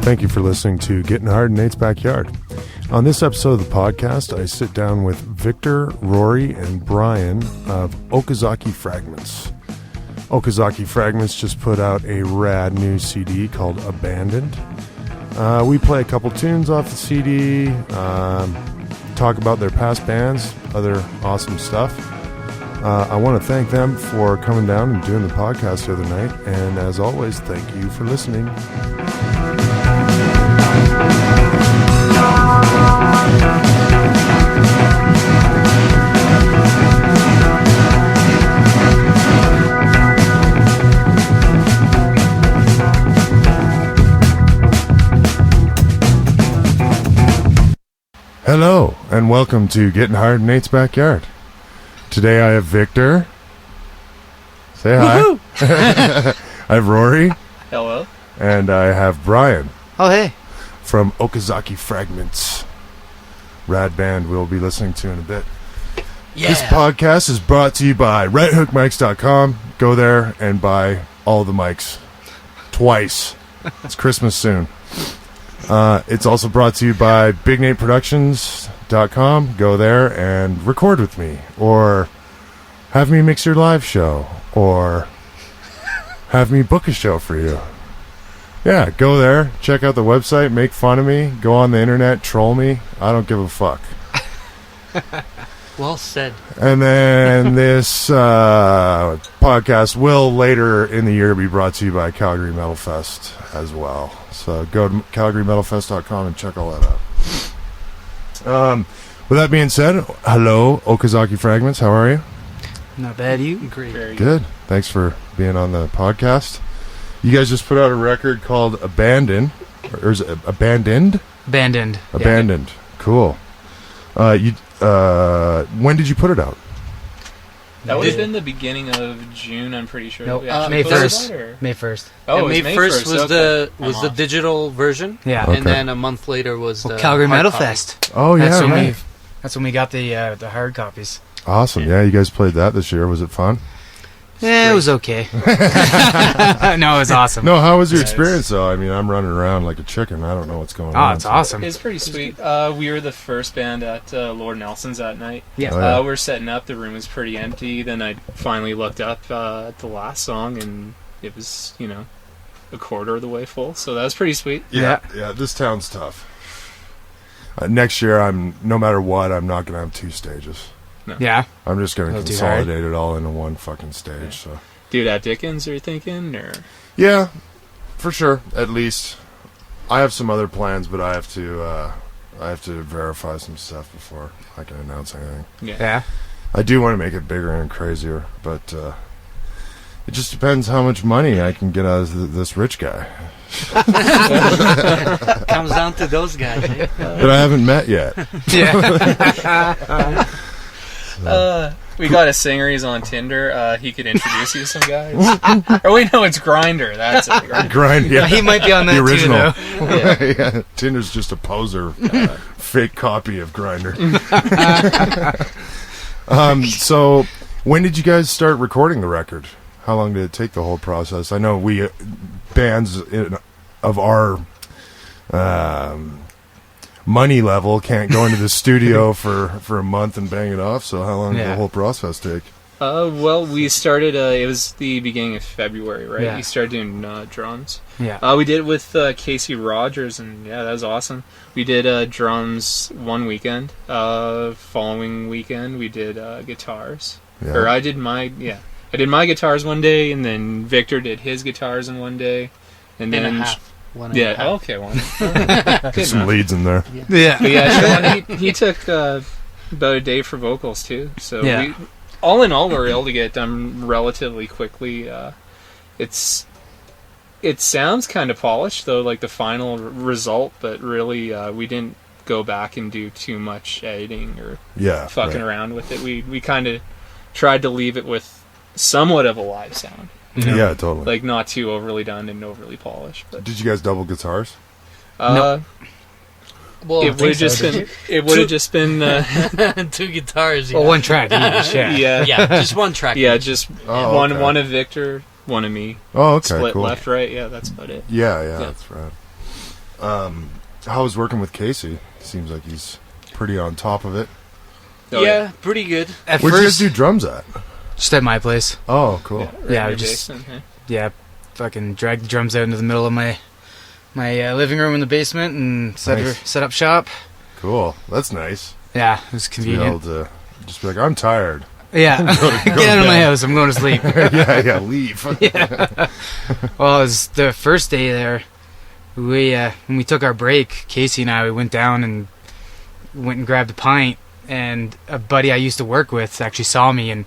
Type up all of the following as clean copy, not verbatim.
Thank you for listening to Getting Hard in Nate's Backyard. On this episode of the podcast, I sit down with Viktor, Rory, and Brian of Okazaki Fragments. Okazaki Fragments just put out a rad new CD called Abandoned. We play a couple tunes off the CD, talk about their past bands, other awesome stuff. I want to thank them for coming down and doing the podcast the other night, and as always, thank you for listening. Hello, and welcome to Getting Hard in Nate's Backyard. Today I have Viktor. Say hi. I have Rory. Hello. And I have Brian. Oh, hey. From Okazaki Fragments. Rad band we'll be listening to in a bit. Yeah. This podcast is brought to you by righthookmics.com. Go there and buy all the mics. Twice. It's Christmas soon. It's also brought to you by BigNateProductions.com. Go there and record with me, or have me mix your live show, or have me book a show for you. Yeah, go there, check out the website, make fun of me, go on the internet, troll me. I don't give a fuck. Well said. And then this podcast will later in the year be brought to you by Calgary Metal Fest as well. So go to calgarymetalfest.com and check all that out. With that being said, hello, Okazaki Fragments. How are you? Not bad, you? Great. Very Good. Thanks for being on the podcast. You guys just put out a record called Abandoned. Or is it Abandoned? Abandoned. Abandoned. Yeah. Cool. When did you put it out? That would have been the beginning of June, I'm pretty sure. Nope. May 1st. May 1st. Oh, May 1st was okay. the digital version. Yeah. Okay. And then a month later was the Calgary hard Metal copy. Fest. Oh, yeah. That's when we got the hard copies. Awesome. Yeah, you guys played that this year. Was it fun? Yeah, it was okay. No, it was awesome. No, how was your experience, though? I mean, I'm running around like a chicken. I don't know what's going on. Oh, it's awesome. It's pretty sweet. We were the first band at Lord Nelson's that night. Yeah. Oh, yeah. We were setting up. The room was pretty empty. Then I finally looked up at the last song, and it was, a quarter of the way full. So that was pretty sweet. Yeah, this town's tough. Next year, no matter what, I'm not going to have two stages. No. Yeah. I'm just going to That'll do consolidate it all into one fucking stage. Yeah. So, Dude, at Dickens, are you thinking? Or yeah, for sure. At least I have some other plans, but I have to verify some stuff before I can announce anything. Yeah. I do want to make it bigger and crazier, but it just depends how much money I can get out of this rich guy Comes down to those guys. Eh? that I haven't met yet. Yeah. we got a singer. He's on Tinder. He could introduce you to some guys. Or wait, no, it's Grindr. That's it. Grindr. Grind, yeah. He might be on that The original. too, though. Yeah, Tinder's just a poser, fake copy of Grindr. So, when did you guys start recording the record? How long did it take, the whole process? I know bands of our money level can't go into the studio for a month and bang it off. So, how long did the whole process take? Well, we started. It was the beginning of February, right? Yeah. We started doing drums. Yeah. We did it with Casey Rogers, and yeah, that was awesome. We did drums one weekend. Following weekend, we did guitars. Yeah. Or I did my guitars one day, and then Viktor did his guitars in one day, and then And a half. One and a half. okay, one. Get some leads in there. Yeah. But yeah, he took about a day for vocals too. So Yeah. all in all, we were able to get it done relatively quickly. It sounds kind of polished though, like the final result, but really we didn't go back and do too much editing or fucking around with it. We kind of tried to leave it with somewhat of a live sound. Yeah, totally. Like not too overly done and overly polished. But Did you guys double guitars? No. Well, it would have just been two guitars. Yeah. Well, one track each, yeah. Yeah, just one track. yeah, each. just okay. one of Viktor, one of me. Oh, okay, Split cool. left, right. Yeah, that's about it. Yeah, that's right. How was working with Casey? Seems like he's pretty on top of it. Oh, yeah, pretty good. At Where'd you guys first, do drums at? just at my place. Oh, cool. right Yeah, in your just- basement, huh? Yeah, fucking dragged the drums out into the middle of my living room in the basement and Nice. set up shop. Cool. That's nice. Yeah, it was To be able convenient. to just be like, I'm tired. Yeah, Go get out of my bed. house. I'm going to sleep. yeah, leave. Well, it was the first day there. We when we took our break, Casey and I, we went down and went and grabbed a pint. And a buddy I used to work with actually saw me, and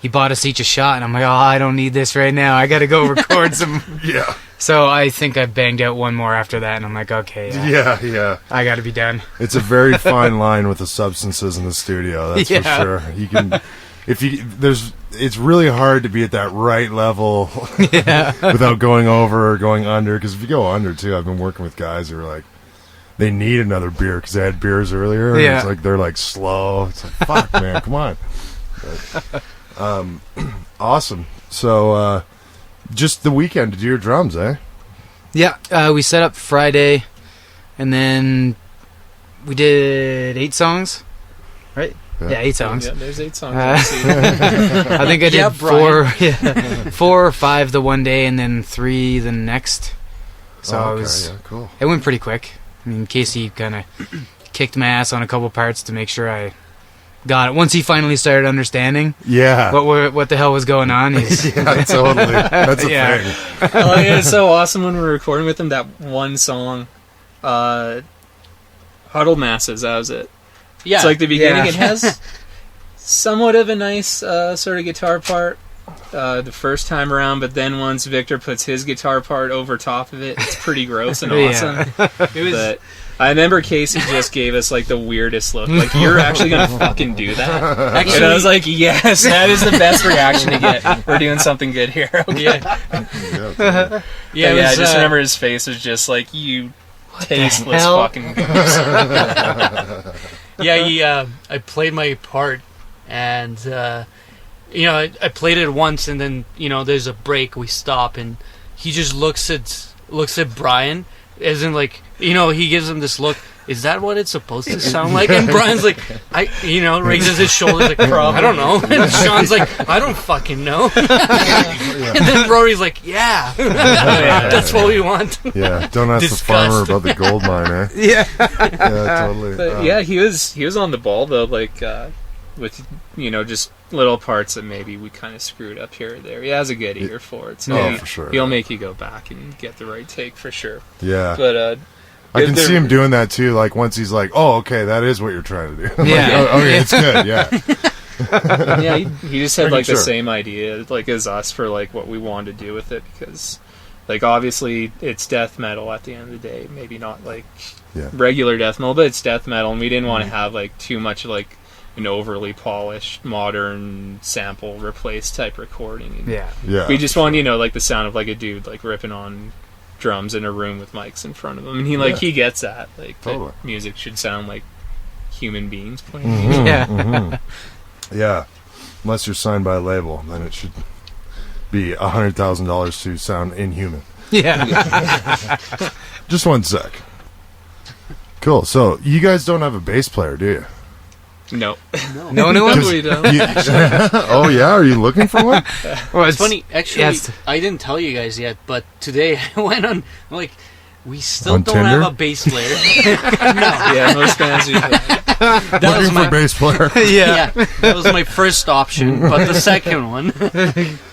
he bought us each a shot. And I'm like, oh, I don't need this right now. I got to go record some. Yeah. So I think I banged out one more after that, and I'm like, okay, Yeah. I got to be done. It's a very fine line with the substances in the studio. That's for Yeah. sure. You can, it's really hard to be at that right level without going over or going under. Because if you go under too, I've been working with guys who are like, they need another beer because they had beers earlier. And Yeah. it's like they're like slow. It's like, fuck, man, come on. But, awesome. So just the weekend to do your drums, eh? Yeah, we set up Friday, and then we did 8 songs, right? Yeah, 8 songs. Yeah, there's 8 songs. Uh, on the CD. I think I did Yeah, 4 or 5 the one day, and then 3 the next. So Oh, it was. yeah, cool. It went pretty quick. I mean, Casey kind of kicked my ass on a couple parts to make sure I got it. Once he finally started understanding Yeah. what the hell was going on, he's, Yeah, totally. That's a Yeah. thing. Oh yeah, it's so awesome when we were recording with him. That one song, Huddled Masses. That was it. Yeah. It's like the beginning. Yeah. It has somewhat of a nice sort of guitar part the first time around, but then once Viktor puts his guitar part over top of it, it's pretty gross and awesome. Yeah. it was. But I remember Casey just gave us like the weirdest look. Like, you're actually gonna fucking do that? Actually, And I was like, yes, that is the best reaction to get. We're doing something good here. Okay. yeah, Yeah, totally. Yeah, yeah. It I was, just remember his face was just like, you tasteless hell? fucking goose. yeah. I played my part, and I played it once, and then there's a break. We stop, and he just looks at Brian, as in like he gives him this look. Is that what it's supposed to sound like? And Brian's like, raises his shoulders like, I don't know. And Sean's like, I don't fucking know. And then Rory's like, yeah, that's what we want. Yeah, don't ask the farmer about the gold mine, eh? yeah. Yeah, totally. But yeah, he was on the ball though, like with just little parts that maybe we kind of screwed up here or there. He has a good ear for it, so for sure. he'll make you go back and get the right take for sure. Yeah. But I can they're- see him doing that too, like once he's like, oh, okay, that is what you're trying to do. Like, Yeah. oh, okay, it's good, yeah. yeah, he just had Pretty like the sure. same idea like as us for like what we wanted to do with it, because like obviously it's death metal at the end of the day, maybe not like Yeah. regular death metal, but it's death metal, and we didn't want to have like too much like an overly polished modern sample replace type recording. And Yeah. Yeah. we just wanted like the sound of like a dude like ripping on drums in a room with mics in front of him, and he gets that like Totally. that music should sound like human beings playing Mhm, music. Yeah. mhm. Yeah. Unless you're signed by a label, then it should be $100,000 to sound inhuman. Yeah. Just one sec. Cool. So you guys don't have a bass player, do you? No. No new one? We don't. Oh yeah, are you looking for one? Well, It's funny, actually. yeah, it's- I didn't tell you guys yet, but today I went on. I'm like, we still On don't Tinder? have a bass player. No, Yeah, most bands do that. that was Looking for my a bass player. yeah. that was my first option, but the second one,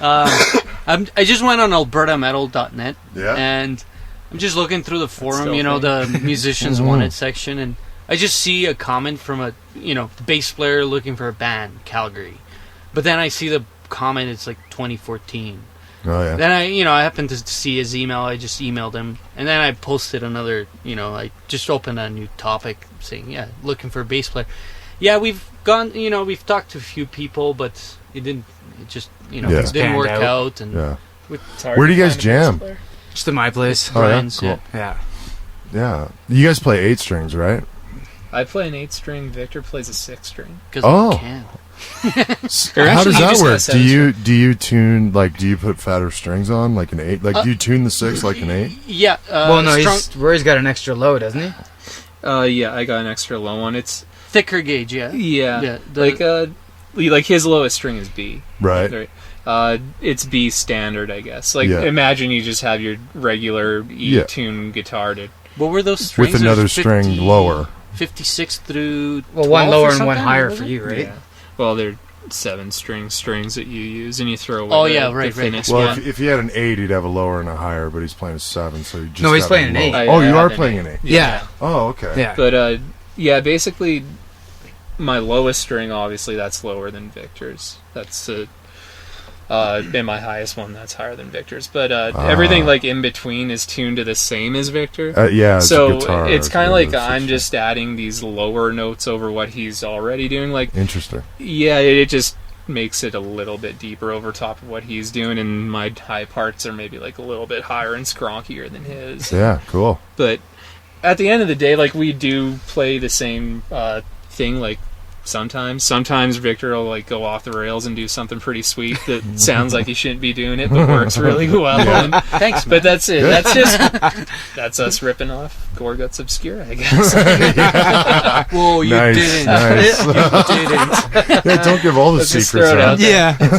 I just went on albertametal.net, Yeah. and I'm just looking through the forum, still the musicians wanted section, and I just see a comment from a bass player looking for a band, Calgary, but then I see the comment, it's like 2014. Oh yeah. Then I happened to see his email. I just emailed him, and then I posted another. I just opened a new topic saying, "Yeah, looking for a bass player." Yeah, we've gone. We've talked to a few people, but it didn't. It just Yeah. it didn't Panned work out. out. And Yeah. It's hard Where do to you guys find a bass jam? player. Just at my place. Oh, yeah? Brian's, Cool. Yeah. Yeah. You guys play 8 strings, right? I play an 8-string. Victor plays a 6-string. because Oh. we can. Or How actually, does you that just work? got seven Do you tune, like, do you put fatter strings on, like an 8? Like, do you tune the 6 like an 8? Yeah. Well, no, strong, Rory's got an extra low, doesn't he? Yeah, I got an extra low one. It's thicker gauge. Yeah. yeah, The- like his lowest string is B. Right. It's B standard, I guess. Like, Yeah. imagine you just have your regular Yeah. E-tune guitar to... What were those strings? With another There's string lower. 56 through. Well, one 12 lower or and one something, higher was for it? you, right? Yeah. Well, they're 7-string strings that you use, and you throw away Oh, the, yeah, the right. thinnest Well, one. if he had an 8, he'd have a lower and a higher, but he's playing a 7, so he just No, he's have playing a an low. 8. Oh, you I are have playing an an 8. Yeah. Oh, okay. Yeah. But, yeah, basically, my lowest string, obviously, that's lower than Viktor's. That's and my highest one, that's higher than Viktor's. But everything, like, in between is tuned to the same as Viktor. Yeah, it's a So guitar. it's kind of like that's I'm interesting. just adding these lower notes over what he's already doing. Like, Interesting. yeah, it just makes it a little bit deeper over top of what he's doing, and my high parts are maybe like a little bit higher and skronkier than his. Yeah, cool. But at the end of the day, like, we do play the same thing. Like, sometimes Viktor will like go off the rails and do something pretty sweet that sounds like he shouldn't be doing it, but works really well. Yeah. And, Thanks, man. but that's it. That's us ripping off Gorguts Obscura, I guess. Whoa, you Nice, didn't. nice. You didn't. Yeah, don't give all the Let's just secrets throw it out. out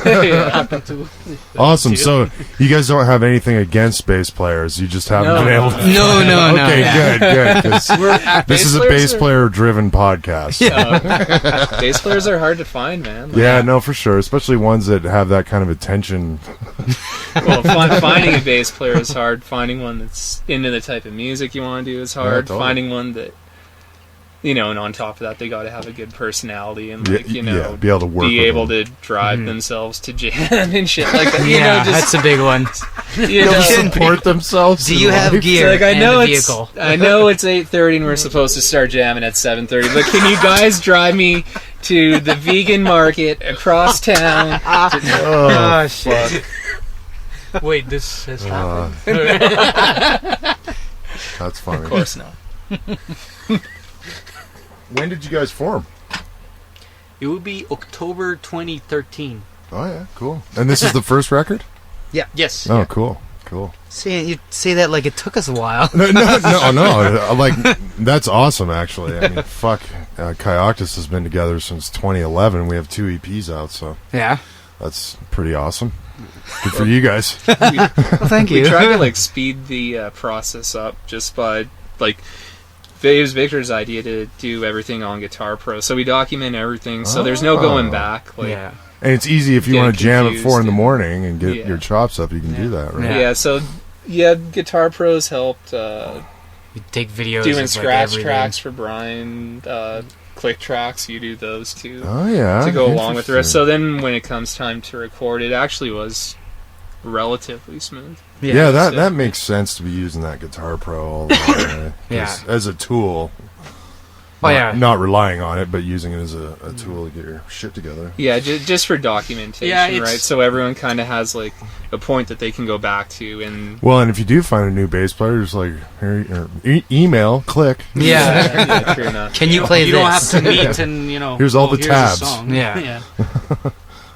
there. Yeah. Happened to. Awesome. So you guys don't have anything against bass players. You just haven't No. been able to. No. Okay, good. 'Cause this is a bass player-driven podcast. Bass players are hard to find, man. Like, Yeah, no, for sure. Especially ones that have that kind of attention. well, finding a bass player is hard. Finding one that's into the type of music you want to do is hard. totally. Finding one that, and on top of that, they got to have a good personality and, like, Yeah, be able to work. be with able them. to drive themselves to jam and shit like that. Yeah, Just, that's a big one. you know, support themselves. Do in you have life. gear like, I and know a it's vehicle? I know it's 8:30 and we're supposed to start jamming at 7:30. But can you guys drive me to the vegan market across town? Oh, shit. Wait, this has happened. That's funny. Of course not. When did you guys form? It would be October 2013. Oh yeah, cool. And this is the first record? Yes. Oh, cool. You say that like it took us a while. No. Like, that's awesome, actually. I mean, fuck. Kayoctus has been together since 2011. We have 2 EPs out, so Yeah. that's pretty awesome. Good for you guys. Well, thank We you. tried to like speed the process up just by like. It was Victor's idea to do everything on Guitar Pro, so we document everything. So there's no going back. Like, Yeah. And it's easy if you Getting want to jam at confused 4 in the and- morning and get Yeah. your chops up. You can do that, right? yeah. So Guitar Pro's helped You take videos doing of, scratch like, everything. tracks for Brian. Click tracks, you do those too Oh yeah. to go along with the rest. Interesting. So then, when it comes time to record, it actually was relatively smooth. Yeah, that so- makes sense to be using that Guitar Pro all the time. Yeah. As a tool. Oh, Not- yeah. Not relying on it, but using it as a tool to get your shit together. Yeah, just for documentation, Yeah, it's- right? So everyone kind of has like a point that they can go back to, and Well, and if you do find a new bass player, just like here, email, click. Yeah. yeah, true enough. Can you play You don't have this? to meet and Here's all the here's a tabs. song. Yeah.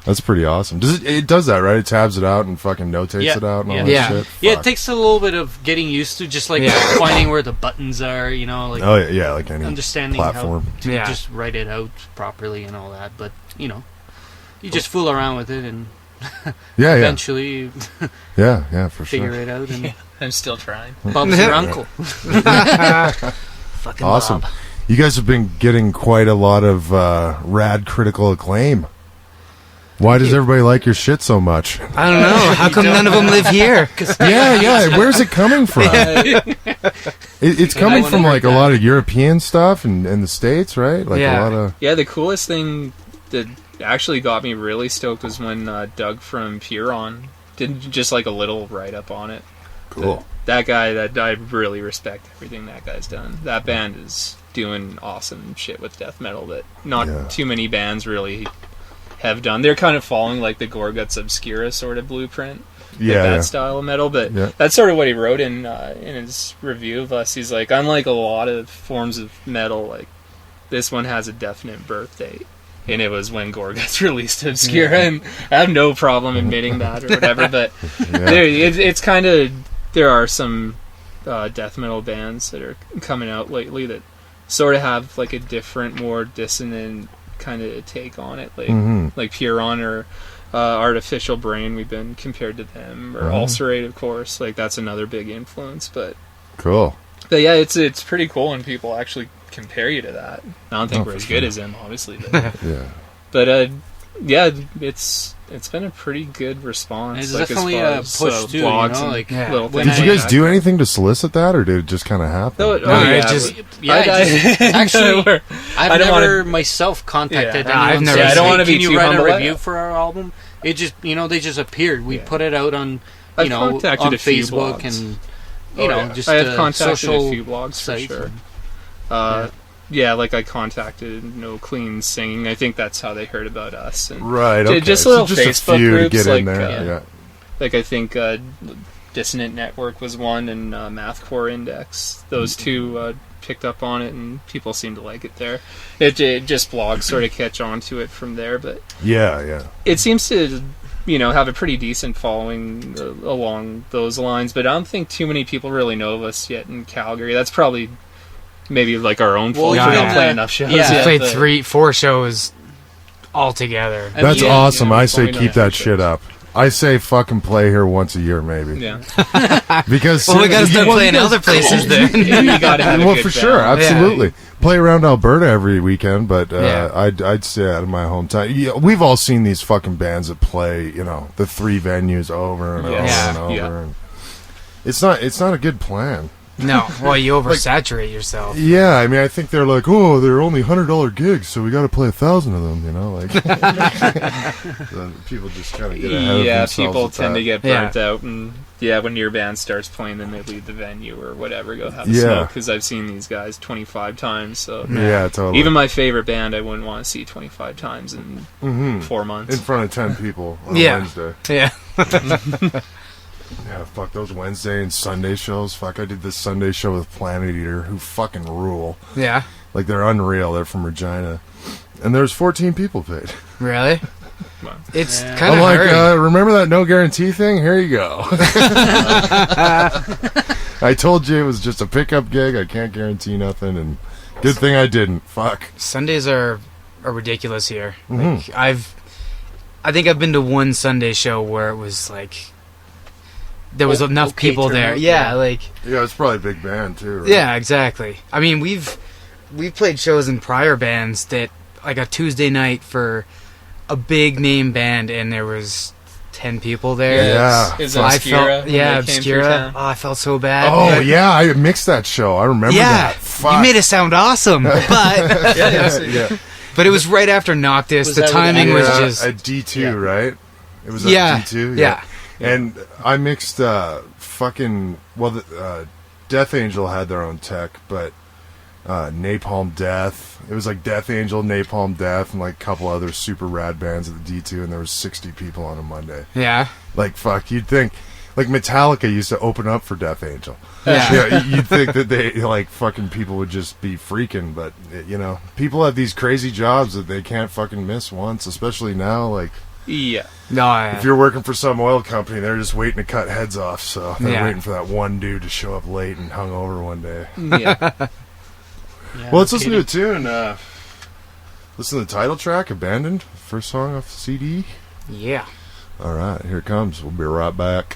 That's pretty awesome. It does that, right? It tabs it out and fucking notates Yeah, it out and all yeah. that Yeah. shit. Yeah, Fuck. it takes a little bit of getting used to, just like Yeah. finding where the buttons are, like Oh yeah, like any understanding platform. how to Yeah. just write it out properly and all that. But you just fool around with it, and Yeah, eventually yeah, for figure sure. it out. And I'm still trying. Bob's your uncle. Fucking Awesome. Bob. You guys have been getting quite a lot of rad critical acclaim. Why does everybody like your shit so much? I don't know. How come none of them live here? Yeah. Where's it coming from? It's coming I from wonder like a that. lot of European stuff and the States, right? Like Yeah. a lot of. Yeah, the coolest thing that actually got me really stoked was when Doug from Puron did just like a little write up on it. Cool. That guy, that I really respect everything that guy's done. That band is doing awesome shit with death metal that not Yeah. too many bands really have done. They're kind of following like the Gorguts Obscura sort of blueprint, like Yeah. that style of metal. But Yeah. that's sort of what he wrote in his review of us. He's like, unlike a lot of forms of metal, like this one has a definite birth date. and it was when Gorguts released Obscura, and I have no problem admitting that or whatever, but it's kind of, there are some death metal bands that are coming out lately that sort of have like a different, more dissonant kind of take on it, like Puron or Artificial Brain. We've been compared to them, or Ulcerate, of course. Like that's another big influence. But cool. But yeah, it's pretty cool when people actually compare you to that. I don't think we're as good as them, obviously. But Yeah. But yeah, it's been a pretty good response. It's like, definitely as far a as, push too, blogs you know, and like, little when things Did you like guys that. do anything to solicit that, or did it just kind of happen? No, Actually, I've I don't never wanna- myself contacted Yeah, I've anyone. never saying, I don't "Hey, wanna be can you too write a humble. review for our album?" It just, they just appeared. We put it out on, I've on contacted a few Facebook blogs. and just I have contacted social a few blogs for sites sure. and- Yeah, like I contacted No Clean Singing. I think that's how they heard about us. And Right. Okay. just So little just a Facebook few groups, to get like, in there. Yeah. like I think Dissonant Network was one, and Mathcore Index. Those two picked up on it, and people seem to like it there. It just blogs sort of catch on to it from there, but Yeah. it seems to have a pretty decent following along those lines. But I don't think too many people really know of us yet in Calgary. That's probably maybe like our own fault. yeah, We don't yeah. play enough shows. Yeah. We yet, played but- 3-4 shows all together. I That's mean, awesome. I say we don't keep have that to shit up. I say fucking play here once a year, maybe. Yeah, Because Well, we gotta start Well, playing you guys- other places then. you gotta have a Well, good for sure, band. absolutely. Play around Alberta every weekend, but Yeah. I'd stay out of my hometown. Yeah, we've all seen these fucking bands that play, the 3 venues over and over Yeah. and over. Yeah. And it's not a good plan. No, well, you oversaturate yourself. Yeah, I mean, I think they're like, oh, they're only $100 gigs, so we got to play 1,000 of them, like. So people just kind of get ahead of Yeah, themselves people with tend that. to get burnt out, and when your band starts playing, then they leave the venue or whatever, go have a Yeah. smoke. Because I've seen these guys 25 times. So Yeah, totally. even my favorite band, I wouldn't want to see 25 times in 4 months. in front of 10 people on Yeah. Wednesday. Yeah. Yeah, fuck those Wednesday and Sunday shows. Fuck, I did this Sunday show with Planet Eater, who fucking rule. Yeah. Like, they're unreal. They're from Regina. And there's 14 people paid. Really? Wow. It's Yeah. kind I'm of like, hard. remember that no guarantee thing? Here you go. I told you it was just a pickup gig. I can't guarantee nothing, and good thing I didn't. Fuck. Sundays are ridiculous here. Mhm. Like, I think I've been to one Sunday show where it was like there was enough Okay people there. turnout, Yeah, yeah. like Yeah, it's probably a big band, too, right? yeah, exactly. I mean, we've played shows in prior bands that like a Tuesday night for a big name band, and there was 10 people there. Yeah. Is I Obscura? felt, yeah, when they came through Obscura. town? Oh, I felt so bad. Oh, But- yeah, I mixed that show. I remember yeah. that. Fuck. You made it sound awesome, but Yeah. but it was right after Noctis. Was The that with timing was Yeah, just at D2, Yeah. right? It was yeah, at D2? yeah. And I mixed Death Angel had their own tech, but Napalm Death. It was like Death Angel, Napalm Death, and like a couple other super rad bands at the D2, and there was 60 people on a Monday. Yeah. Like, fuck, you'd think, like Metallica used to open up for Death Angel. Yeah. Yeah, you'd think that they, like, fucking people would just be freaking, but, people have these crazy jobs that they can't fucking miss once, especially now, like, Yeah. No, if you're working for some oil company, they're just waiting to cut heads off, so they're Yeah. waiting for that one dude to show up late and hungover one day. Yeah. Yeah, Well, let's listen to kidding. a tune. Listen to the title track, Abandoned, first song off the CD. yeah. All right, here it comes. We'll be right back.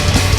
Abandoned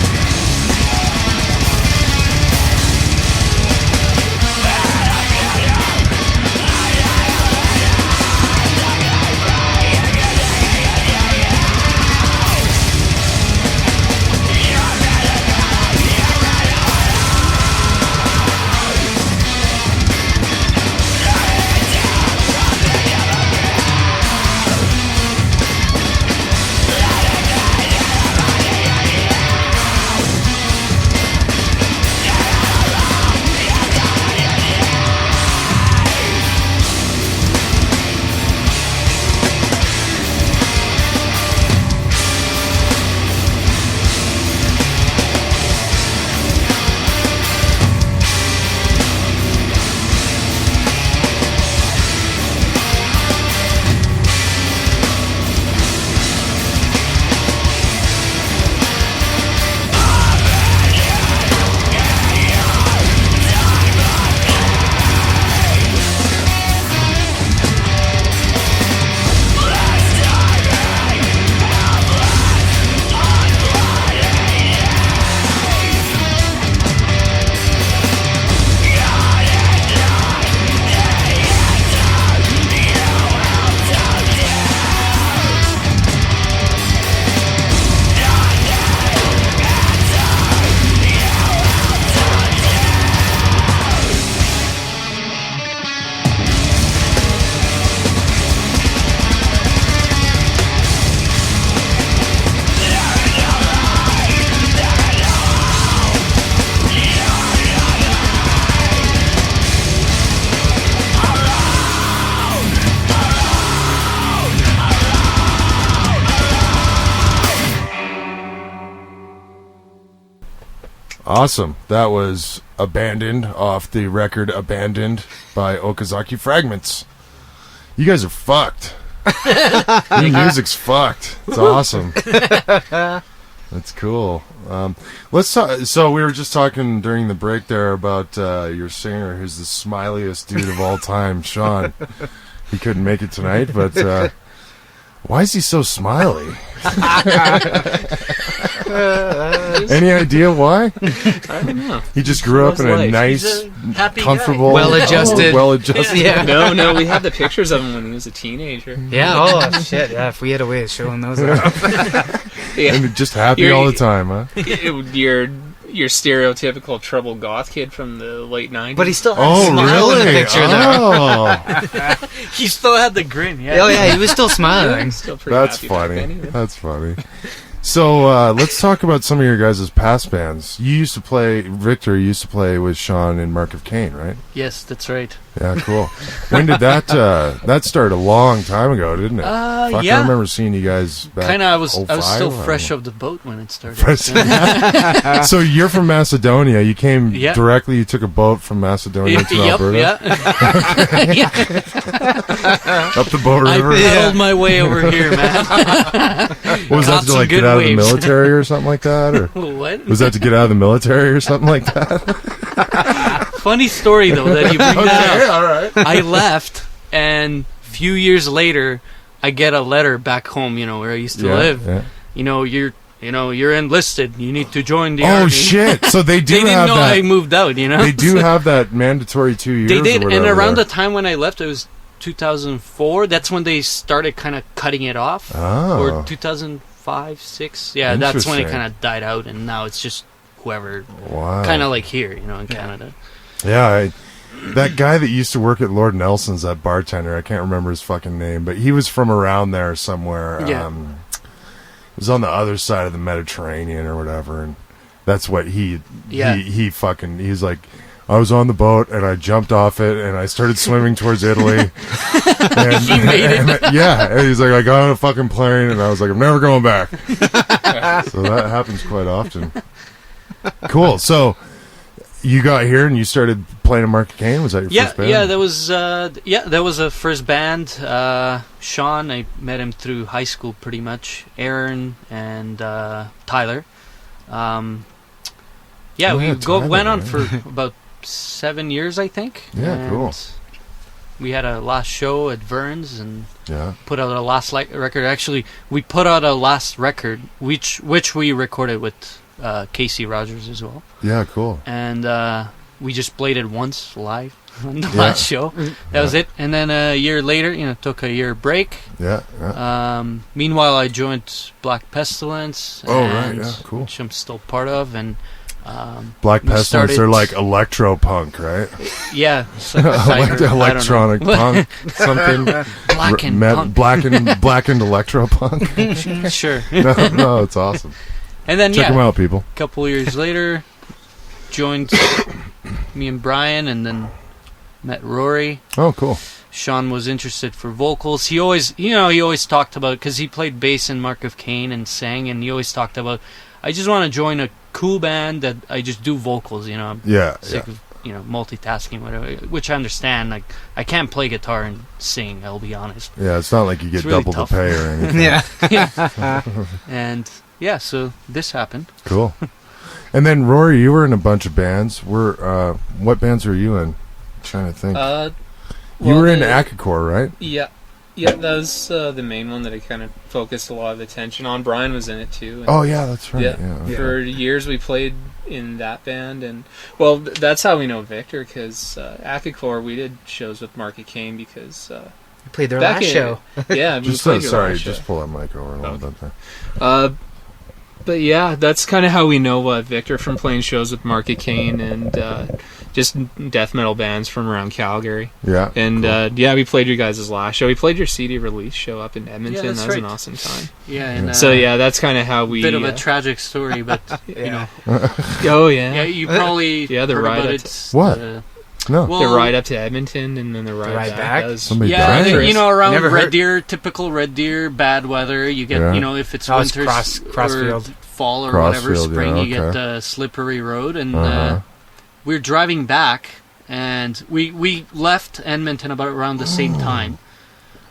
Awesome. That was Abandoned off the record Abandoned by Okazaki Fragments. You guys are fucked. Your music's fucked. It's awesome. That's cool. Let's talk. So we were just talking during the break there about your singer, who's the smiliest dude of all time, Sean. He couldn't make it tonight, but why is he so smiley? Any idea why? I don't know. He just grew up in a life. nice, happy comfortable, Well-adjusted. well-adjusted. Yeah. No, we have the pictures of him when he was a teenager. Yeah. Oh shit. Yeah. If we had a way of showing those up. Yeah. And just happy You're- all the time, huh? Your stereotypical troubled goth kid from the late 90s. But he still had a Oh, smile in the really? picture there. Oh, He still had the grin. Yeah. Oh yeah, he was still smiling. Still pretty that's happy back funny. then, either. That's funny. So let's talk about some of your guys' past bands. You used to play, Victor, you used to play with Sean in Mark of Cain, right? Yes, that's right. Yeah, cool. When did that start? A long time ago, didn't it? Fuck, I Yeah. remember seeing you guys back. Kind of. I was 05, still I fresh don't off the boat when it started. know. So you're from Macedonia. You came Yeah. directly. You took a boat from Macedonia to Yep. Alberta, Yeah. up the Bow I River. pedaled my way over here, man. What was that Caught to some like good get out waves. of the military or something like that, or What? was that to get out of the military or something like that? Funny story though that you bring that up. all right. I left, and a few years later, I get a letter back home. You know where I used to live. Yeah. You're enlisted. You need to join the Oh army. shit! So they do They didn't have know that. I moved out. You know They do have that mandatory 2 years. They did, or and whatever around there. the time when I left, it was 2004. That's when they started kind of cutting it off. Oh. Or 2005, 6. Yeah, that's when it Interesting. kind of died out, and now it's just whoever. Wow. Kind of like here, in Canada. Yeah, that guy that used to work at Lord Nelson's, that bartender, I can't remember his fucking name, but he was from around there somewhere. Yeah. It was on the other side of the Mediterranean or whatever, and that's what he he's like, I was on the boat and I jumped off it and I started swimming towards Italy. And, He made it. And he's like, I got on a fucking plane and I was like, I'm never going back. So that happens quite often. Cool. So you got here and you started playing in Mark Cain. Was that your first band? Yeah, that was a first band. Sean, I met him through high school pretty much. Aaron and Tyler. Yeah, we Tyler, went on right? for about 7 years, I think. Yeah, and cool. We had a last show at Vern's and Yeah. put out a last record. Actually, we put out a last record, which we recorded with Casey Rogers as well. Yeah, cool. And we just played it once live on the last show. That was it. And then a year later, took a year break. Yeah. Meanwhile, I joined Black Pestilence. Oh, right, and- yeah, cool. Which I'm still part of. And Black we Pestilence, started- they're like electro punk, right? yeah, it's like a cider, I don't know. Electronic punk, something. Blackened punk. Blackened electro punk. Sure. No, it's awesome. And then Check them out, people. a couple of years later, joined me and Brian, and then met Rory. Oh, cool. Sean was interested for vocals. He always talked about, because he played bass in Mark of Cain and sang, and he always talked about, I just want to join a cool band that I just do vocals. I'm Yeah. sick of multitasking, whatever. Which I understand. Like I can't play guitar and sing. I'll be honest. Yeah, it's not like you get It's really double tough. the pay or anything. Yeah. And yeah, so this happened. Cool. And then Rory, you were in a bunch of bands. What bands were you in? I'm trying to think. You were in Akakor, right? Yeah, that was the main one that I kind of focused a lot of attention on. Brian was in it too. And Oh yeah, that's right. Yeah. Yeah. For years we played in that band, and that's how we know Victor, because Akakor, we did shows with Mark Cain because We played their back last in- show. yeah, we Just played your sorry, last show. just pull that mic over a little bit there. But yeah, that's kind of how we know Victor, from playing shows with Mark Cain and just death metal bands from around Calgary. Yeah. And we played your guys' last show. We played your CD release show up in Edmonton. Yeah, that's that was an right. awesome time. Yeah, and So yeah, that's kind of how we. bit of a tragic story, but Oh yeah. yeah, you probably Yeah, the heard ride about up it. What? No. Well, The ride up to Edmonton and then the ride, ride back. back? That was- Somebody yeah, died? around Never Red heard- Deer, typical Red Deer, bad weather. You get, Yeah. if it's Oh, it's winter Crossfield. fall or Crossfield, whatever, spring, yeah, you get okay. the slippery road, and Uh-huh. we're driving back, and we left Edmonton about around the same time.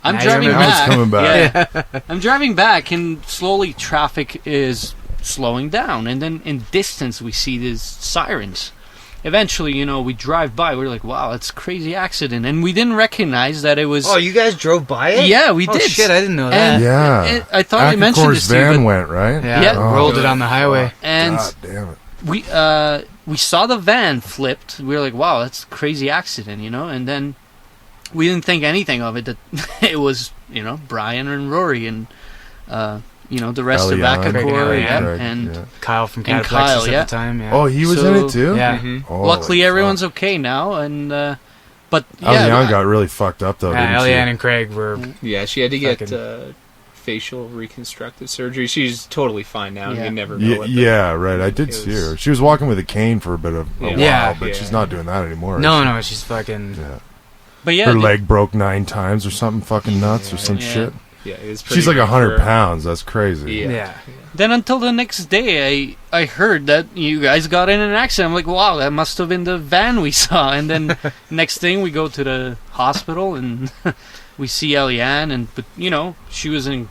I'm Now you driving remember. Now it's coming back. Yeah, I'm driving back, and slowly traffic is slowing down, and then in distance we see these sirens. Eventually, we drive by. We're like, "Wow, that's a crazy accident," and we didn't recognize that it was. Oh, you guys drove by it? Yeah, we Oh, did. shit, I didn't know that. And- Yeah. I thought I mentioned Accor's this to you, van but- went, right? Yeah, Yeah. rolled it on the highway. and God damn it. we saw the van flipped. We were like, "Wow, that's a crazy accident," and then we didn't think anything of it. That it was, Brian and Rory and the rest of Eliane, Wacken, Craig and yeah, Eliane, and yeah. Kyle from And Cataplexis Kyle, at yeah. the time. Yeah. Oh, he was in it too? yeah. Mhm. Holy luckily fuck. everyone's okay now. And but yeah, Eliane got really fucked up though, didn't she? Eliane and Craig were. Yeah, she had to get Fucking- facial reconstructive surgery. She's totally fine now. Yeah. You never know. Yeah, what the- yeah, right. I did it see was- her. She was walking with a cane for a bit of a Yeah. while, Yeah. but Yeah. she's not doing that anymore. No, is no, she's fucking. she? Yeah. but yeah, Her the- leg broke 9 times or something fucking nuts or some Yeah. shit. Yeah, it was pretty She's like rough 100 for her. pounds. That's crazy. Yeah. Yeah. Then until the next day, I heard that you guys got in an accident. I'm like, wow, that must have been the van we saw. And then next thing, we go to the hospital and we see Eliane, but she was in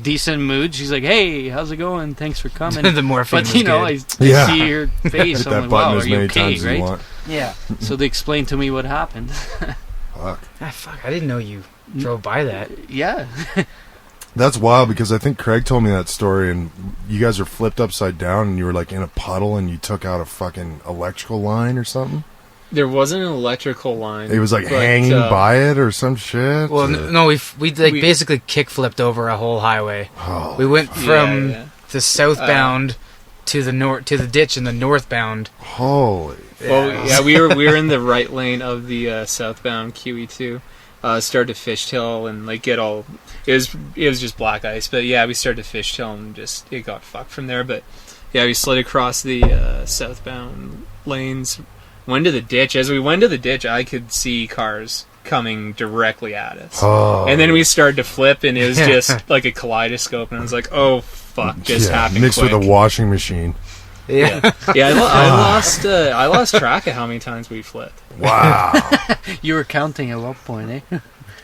decent mood. She's like, hey, how's it going? Thanks for coming. The morphine But was good. I Yeah. see her face. Hit I'm that like, button wow, as are you many okay, times as you right? want. Yeah. So they explained to me what happened. Fuck. Ah, fuck, I didn't know you drove by that. Yeah. That's wild because I think Craig told me that story and you guys are flipped upside down and you were like in a puddle and you took out a fucking electrical line or something. There wasn't an electrical line. It was like but, hanging by it or some shit. Well, no, we We- basically kick flipped over a whole highway. Oh, We went from yeah. the southbound to the ditch in the northbound. holy. Well, yeah, we were in the right lane of the southbound QE2. Started to fishtail and like get all. It was just black ice, but yeah, we started to fishtail and just it got fucked from there. But yeah, we slid across the southbound lanes, went to the ditch. As we went to the ditch, I could see cars coming directly at us, Oh. and then we started to flip, and it was just like a kaleidoscope, and I was like, "Oh fuck!" Just happened mixed quick. with a washing machine. Yeah. Yeah, I lost track of how many times we flipped. Wow. You were counting at one point, eh?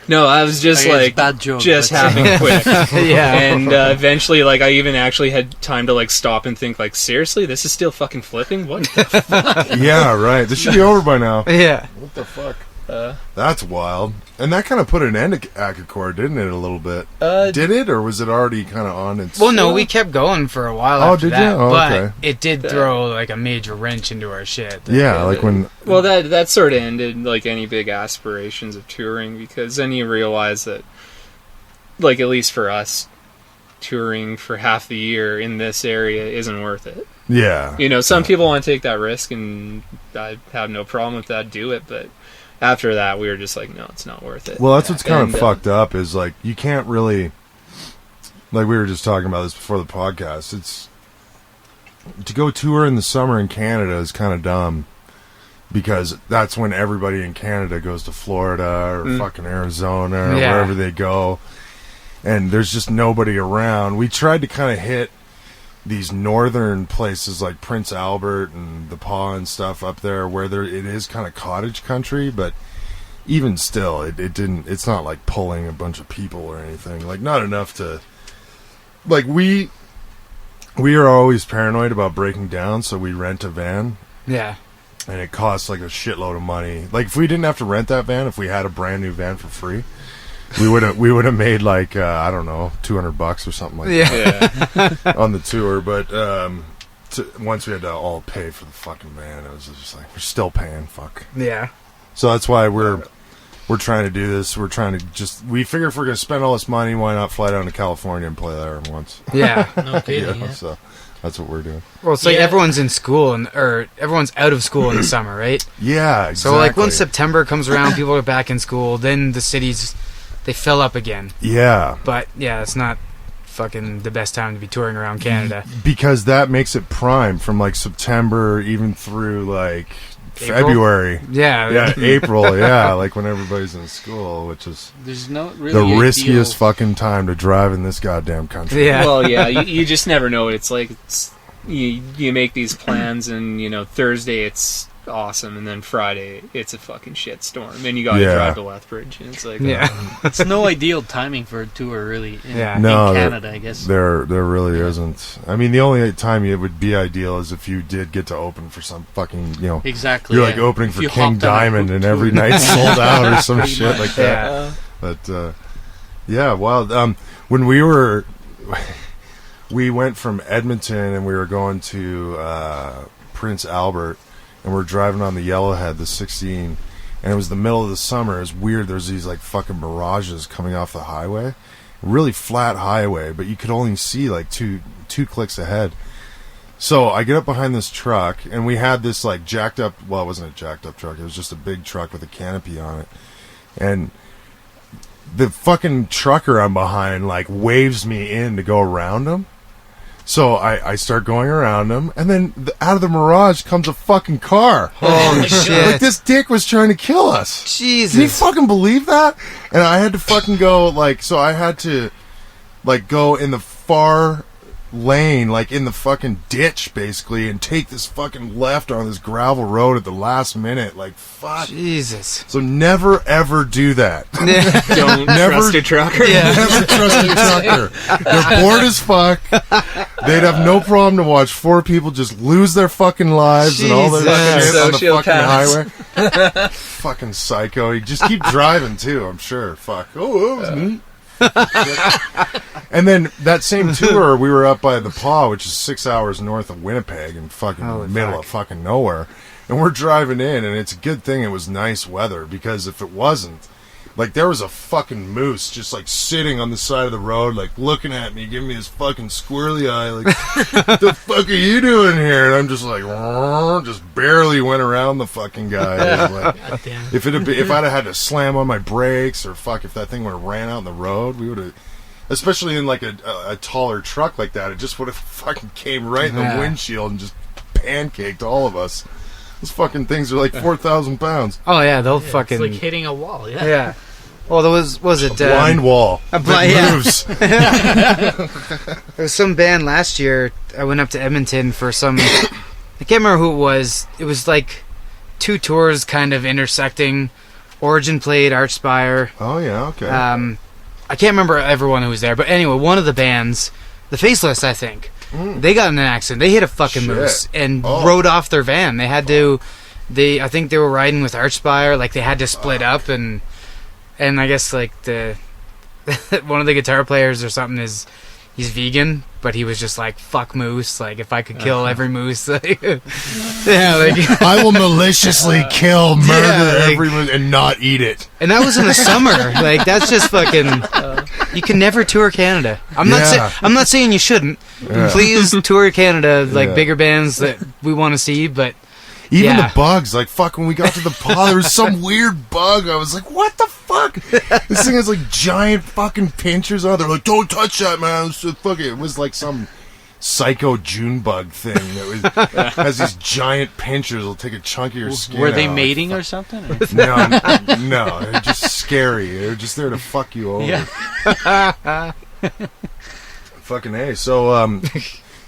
No, I was just Okay, it's like a bad joke, just but- happened quick. Yeah. And eventually, like, I even actually had time to like stop and think, like, seriously, this is still fucking flipping? What the Yeah, right. This should be over by now. Yeah. What the fuck? Uh, That's wild. And that kind of put an end to Akakor, didn't it, a little bit? uh, Did it, or was it already kind of on its... Well, no, we kept going for a while Oh, after did that, you? Oh, but okay. it did throw like a major wrench into our shit. Yeah, like when... well, that sort of ended like any big aspirations of touring, because then you realize that, like, at least for us, touring for half the year in this area isn't worth it. Yeah. Some people want to take that risk, and I have no problem with that. Do it, but after that, we were just like, no, it's not worth it. Well, that's what's kind And, of fucked up is, like, you can't really... Like, we were just talking about this before the podcast. It's... To go tour in the summer in Canada is kind of dumb. Because that's when everybody in Canada goes to Florida or fucking Arizona or Yeah. wherever they go. And there's just nobody around. We tried to kind of hit these northern places like Prince Albert and the Paw and stuff up there where it is kind of cottage country, but even still, it didn't. It's not like pulling a bunch of people or anything. Like, not enough to... Like, we are always paranoid about breaking down, so we rent a van. Yeah. And it costs like a shitload of money. Like, if we didn't have to rent that van, if we had a brand new van for free, we would have made like I don't know, $200 or something like Yeah. that on the tour. But once we had to all pay for the fucking van, it was just like, we're still paying. Fuck. Yeah. So that's why we're trying to do this. We're trying to we figure if we're gonna spend all this money, why not fly down to California and play there once? Yeah. No kidding. Yeah. So that's what we're doing. Well, it's like Yeah. everyone's in school or everyone's out of school in the summer, right? Yeah. Exactly. So like once September comes around, people are back in school. Then the cities they fill up again. Yeah. But yeah, it's not fucking the best time to be touring around Canada. Because that makes it prime from like September even through like February. Yeah. April, yeah, like when everybody's in school, which is There's no really the riskiest ideal- fucking time to drive in this goddamn country. Yeah. Well, yeah, you just never know. It's like you make these plans, and Thursday it's awesome, and then Friday it's a fucking shit storm, and you got to drive to Lethbridge, and it's like It's no ideal timing for a tour, really. In No, Canada, I guess. There really isn't. I mean, the only time it would be ideal is if you did get to open for some fucking, Exactly. you're like opening If for you King hopped on a Diamond and tour. every night's sold out or some Pretty shit much. like that. Yeah. But when we went from Edmonton and we were going to Prince Albert, and we're driving on the Yellowhead, the 16, and it was the middle of the summer. It was weird. There's these like fucking mirages coming off the highway, really flat highway, but you could only see like two clicks ahead. So I get up behind this truck, and we had this like jacked up. Well, it wasn't a jacked up truck. It was just a big truck with a canopy on it, and the fucking trucker I'm behind like waves me in to go around him. So I start going around him, and then out of the mirage comes a fucking car. Holy shit. Like this dick was trying to kill us. Jesus. Can you fucking believe that? And I had to fucking go, so I had to, go in the far lane, in the fucking ditch, basically, and take this fucking left on this gravel road at the last minute. Fuck. Jesus. So never, ever do that. don't trust a trucker. Never trust a trucker. They're bored as fuck. They'd have no problem to watch four people just lose their fucking lives and all their shit on the fucking highway. Fucking psycho. You just keep driving too, I'm sure. Fuck. Oh, that was neat. And then that same tour, we were up by the Paw, which is 6 hours north of Winnipeg in fucking middle of fucking nowhere. And we're driving in, and it's a good thing it was nice weather, because if it wasn't, there was a fucking moose just sitting on the side of the road, looking at me, giving me this fucking squirrely eye, what the fuck are you doing here? And I'm just just barely went around the fucking guy. If I'd have had to slam on my brakes, or if that thing would have ran out in the road, we would have, especially in a taller truck like that, it just would have fucking came right in the windshield and just pancaked all of us. Those fucking things are 4,000 pounds. Oh yeah, they'll fucking. It's like hitting a wall. Yeah. Yeah. Well, there was it blind wall. Moves. There was some band last year. I went up to Edmonton for some. I can't remember who it was. It was two tours kind of intersecting. Origin played Archspire. Oh yeah, okay. I can't remember everyone who was there, but anyway, one of the bands, the Faceless, I think. They got in an accident. They hit a fucking moose and rode off their van. They had to. I think they were riding with Archspire. They had to split up, and I guess the one of the guitar players or something he's vegan, but he was just fuck moose. If I could kill every moose, I will maliciously kill, murder every moose and not eat it. And that was in the summer. That's just fucking. You can never tour Canada. I'm not saying you shouldn't. Yeah. Please tour Canada, bigger bands that we want to see, but. Even the bugs, when we got to the Paw, there was some weird bug. I was like, what the fuck? This thing has giant fucking pinchers on it. They're like, don't touch that, man. It was some psycho June bug thing that has these giant pinchers. It'll take a chunk of your skin. Were they out. mating or something? Or? No, they're just scary. They're just there to fuck you over. Yeah. Fucking A. So,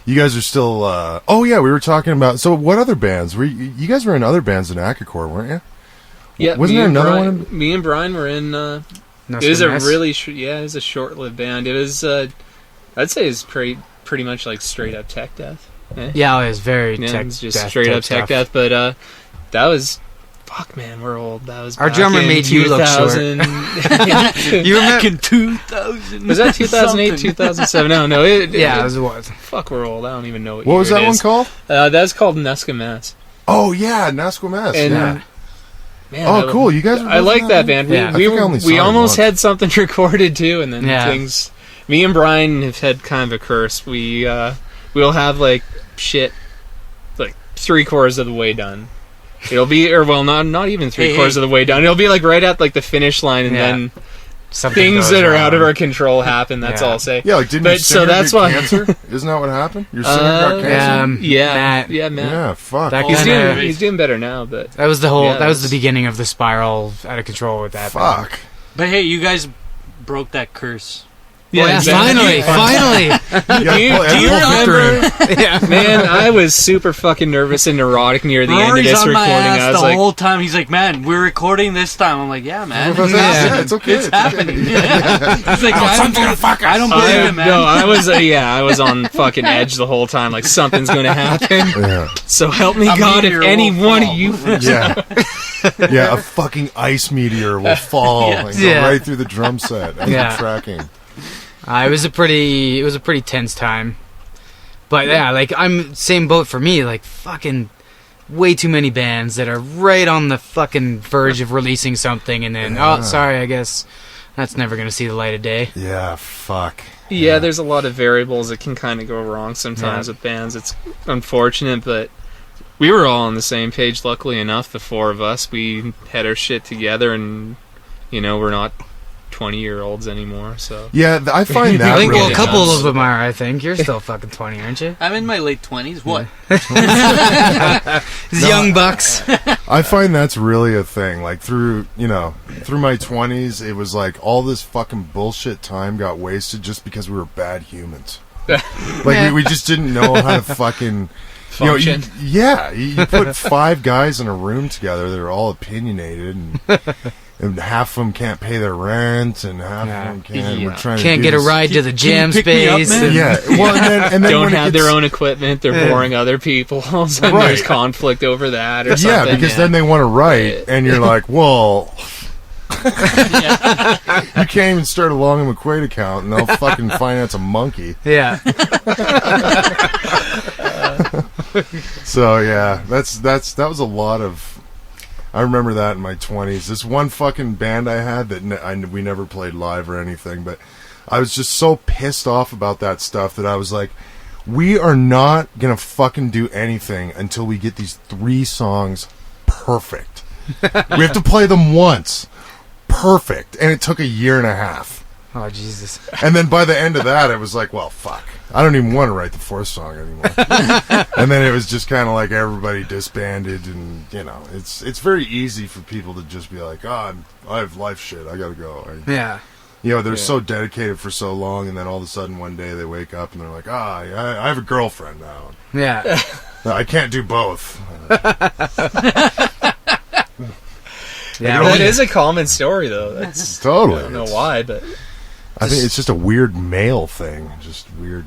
you guys are still. Oh yeah, we were talking about. So what other bands? You guys were in other bands in Acacor, weren't you? Yeah. Wasn't there another one? Me and Brian were in. It was a really it was a short-lived band. It was. I'd say it's pretty much straight up tech death. Yeah, it was very it was just straight up tech death. But that was. Fuck, man, we're old. That was our drummer made you look short. You remember back in 2000? Was that 2008, 2007? No. It was. Fuck, we're old. I don't even know what was that one called? That's called Nesquamess. Oh yeah, Nesquamess. And man, cool. You guys. I like that band. We almost had something recorded too, and then things. Me and Brian have had kind of a curse. We'll have shit, 3/4 of the way done. It'll be, not even 3/4 of the way done. It'll be right at the finish line, and then something things goes that are wrong. out of our control happen. That's Yeah. all I'll say. Yeah, like didn't your But singer so that's get why. cancer? Isn't that what happened? Your singer got cancer? Yeah, Matt. yeah, Matt. Yeah, fuck. That He's kinda- doing, he's doing better now, but That was the whole. Yeah, that was the that's- beginning of the spiral out of control with that. Fuck. But hey, you guys broke that curse. Yeah, exactly. finally. Do you remember? Yeah. Man, I was super fucking nervous and neurotic near the end of Rory's this on my recording. ass I was the like, whole time. He's like, "Man, we're recording this time." I'm like, "Yeah, man, Yeah, it's okay. it's happening." He's like, "I don't believe it, man." no, I was I was on fucking edge the whole time. Like something's going to happen. Yeah. So help me A God, meteor if any will one of fall. you. Yeah. Yeah, a fucking ice meteor will fall and go Yeah. right through the drum set as Yeah. you're tracking. It was a pretty tense time, but yeah, like I'm same boat for me. Like fucking way too many bands that are right on the fucking verge of releasing something, and then Yeah. oh, sorry, I guess that's never gonna see the light of day. Yeah, fuck. Yeah, there's a lot of variables that can kind of go wrong sometimes Yeah. with bands. It's unfortunate, but we were all on the same page. Luckily enough, the four of us, we had our shit together, and we're not 20-year-olds anymore. So Yeah, I find that I think really well, a couple nuts. of them are. I think you're still fucking 20, aren't you? I'm in my late 20s. What? Young bucks. I find that's really a thing. Like through my 20s, it was like all this fucking bullshit time got wasted just because we were bad humans. Like we just didn't know how to fucking function. you put 5 guys in a room together that are all opinionated and half of them can't pay their rent and half of them can't. Yeah. We're trying to Can't do get a this- ride to the jam pick me up, space. man? and- Yeah, well, and then Don't when it have gets- their own equipment. They're boring other people. And Right. there's conflict over that or Yeah, something. because then they want to write, and you're like, well, you can't even start a Long and McQuaid account, and they'll fucking finance a monkey. Yeah. So yeah, that was a lot of. I remember that in my 20s. This one fucking band I had that we never played live or anything, but I was just so pissed off about that stuff that I was like, we are not gonna fucking do anything until we get these 3 songs perfect. We have to play them once. Perfect. And it took a year and a half. Oh Jesus. And then by the end of that, it was like, well, fuck. I don't even want to write the 4th song anymore. And then it was just kind of like everybody disbanded, and it's very easy for people to just be like, I have life shit. I gotta go. Yeah. They're so dedicated for so long, and then all of a sudden one day they wake up and they're like, I have a girlfriend now. Yeah. I can't do both. Yeah. that is a common story, though. That's Totally. I don't know why, but I think it's just a weird male thing. Just weird.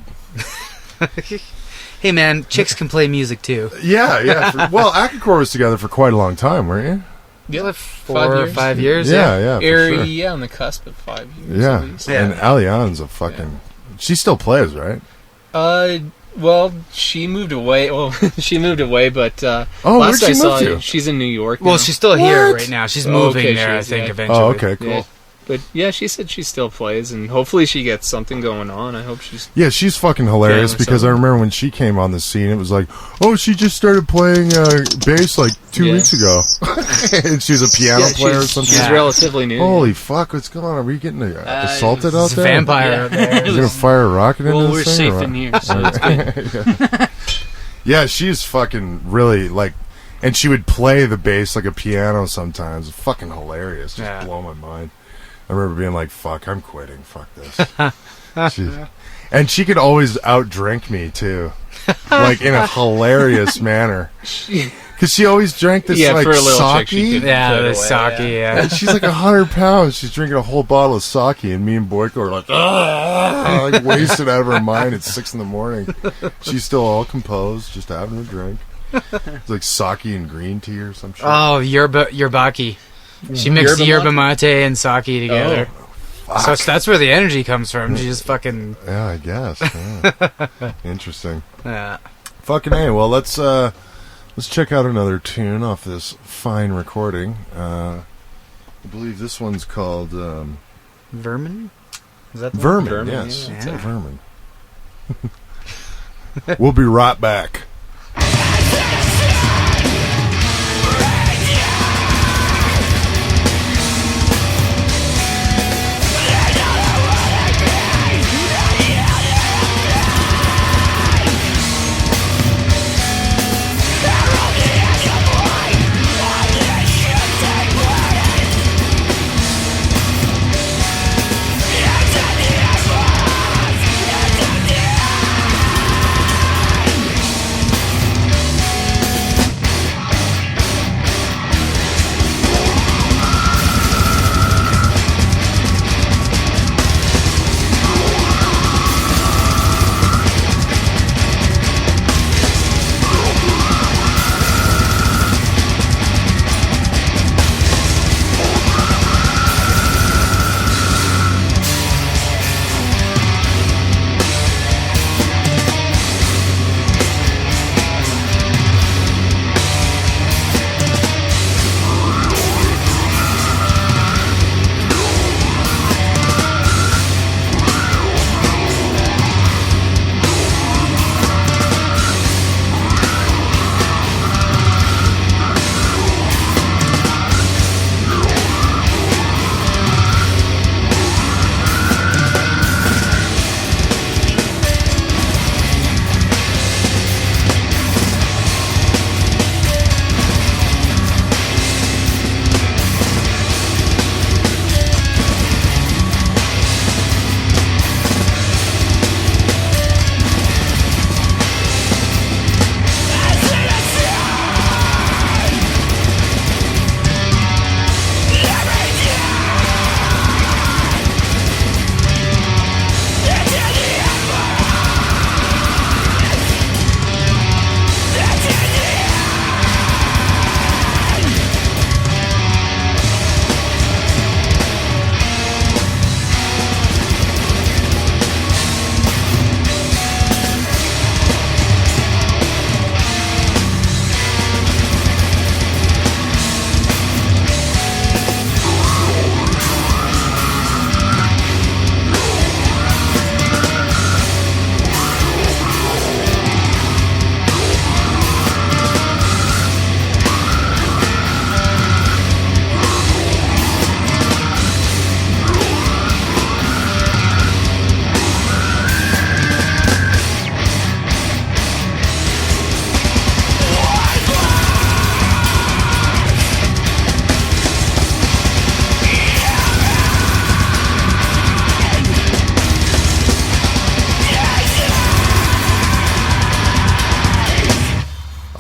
Hey man, chicks can play music too. Yeah. Well, Akakor was together for quite a long time, weren't you? yeah, 4 or 5 years. Yeah, for sure. Yeah, on the cusp of 5 years. Yeah, at least. and Alian's a fucking. She still plays, right? Well, she moved away. Well, she moved away, but Oh, last where'd I she saw, move to? she's in New York. Well, now. she's still here What? right now. She's Oh, moving okay, there, she I is, think, yeah. eventually. Oh, okay, cool. Yeah. But yeah, she said she still plays, and hopefully she gets something going on. I hope she's. Yeah, she's fucking hilarious Yeah, because I something. remember when she came on the scene, it was like, oh, she just started playing bass like 2 Yeah. weeks ago, and she was a piano player or something. She's Yeah. relatively new. Holy fuck, what's going on? Are we getting assaulted out It's a there? vampire Yeah. out there. You're gonna fire a rocket into Well, this we're thing, or safe what? in here, so it's good. Yeah, she's fucking really like, and she would play the bass like a piano sometimes. Fucking hilarious. Just Yeah. blow my mind. I remember being like, fuck, I'm quitting. Fuck this. And she could always outdrink me too. Like in a hilarious manner. Because she always drank this like for a little chick, she sake. could- Yeah, Put the away, sake, yeah. And she's like 100 pounds. She's drinking a whole bottle of sake, and me and Boyko are like, like wasted out of her mind at 6 a.m. She's still all composed, just having a drink. It's like sake and green tea or some shit. Oh, yerbaki. She mixed Yerba yerba mate and sake together. So that's where the energy comes from. She just fucking... Yeah, I guess. Yeah. Interesting. Yeah. Fucking A. Well, let's check out another tune off this fine recording. I believe this one's called Vermin? Is that the Vermin. Vermin, Yes, yeah. it's a Vermin. We'll be right back.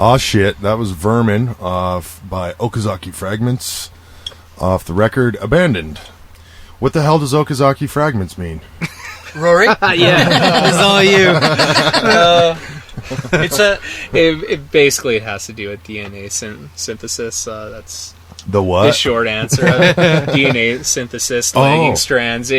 Aw shit, that was Vermin by Okazaki Fragments off the record Abandoned. What the hell does Okazaki Fragments mean? Rory? Yeah, it's all you. It basically has to do with DNA synthesis. That's The what? the short answer. DNA synthesis, lagging strands.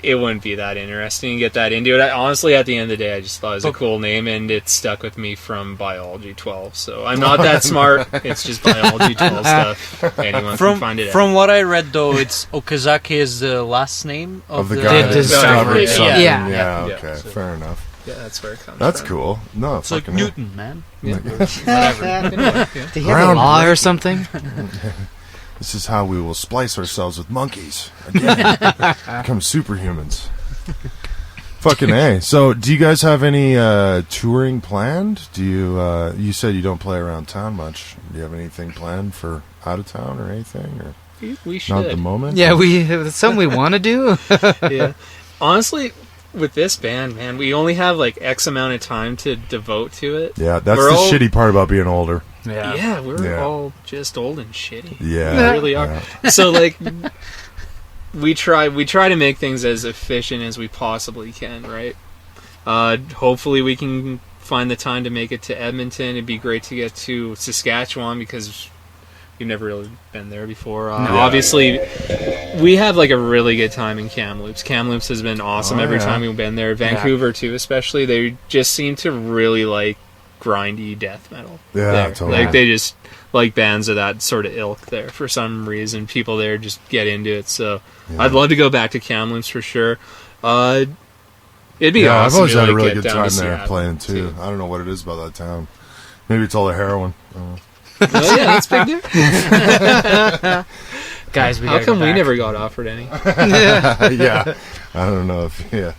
It wouldn't be that interesting to get that into it. Honestly, at the end of the day, I just thought it was a cool name, and it stuck with me from Biology 12. So I'm not that smart. It's just Biology 12 stuff. Anyone can find it From what I read, though, it's Okazaki is the last name of the guy that discovered Yeah. something. Yeah. Yeah, Yeah. okay, So- fair enough. Yeah, that's where it comes That's from. cool. No, It's like fucking Newton, man. Yeah. Whatever. Do you have a law or something? This is how we will splice ourselves with monkeys. Again, become superhumans. Fucking A. So, do you guys have any touring planned? Do you? You said you don't play around town much. Do you have anything planned for out of town or anything? Or We should. not at the moment? Yeah, it's something we want to do. Yeah. Honestly, with this band, man, we only have like X amount of time to devote to it. Yeah, that's We're the all- shitty part about being older. Yeah, we're Yeah. all just old and shitty. Yeah, We really are. yeah. So like we try to make things as efficient as we possibly can, right? Hopefully we can find the time to make it to Edmonton. It'd be great to get to Saskatchewan because we've never really been there before. Obviously, we have like a really good time in Kamloops. Kamloops has been awesome every time we've been there. Vancouver too, especially. They just seem to really like grindy death metal. Yeah, there. totally. Like they just like bands of that sort of ilk there. For some reason, people there just get into it. So I'd love to go back to Kamloops for sure. It'd be I've awesome. always to, had a like, really get good down time to there Seattle, playing too. I don't know what it is about that town. Maybe it's all the heroin. I don't know. Oh yeah, that's big there. Guys, we How gotta come go we back. never got offered any? Yeah, I don't know if you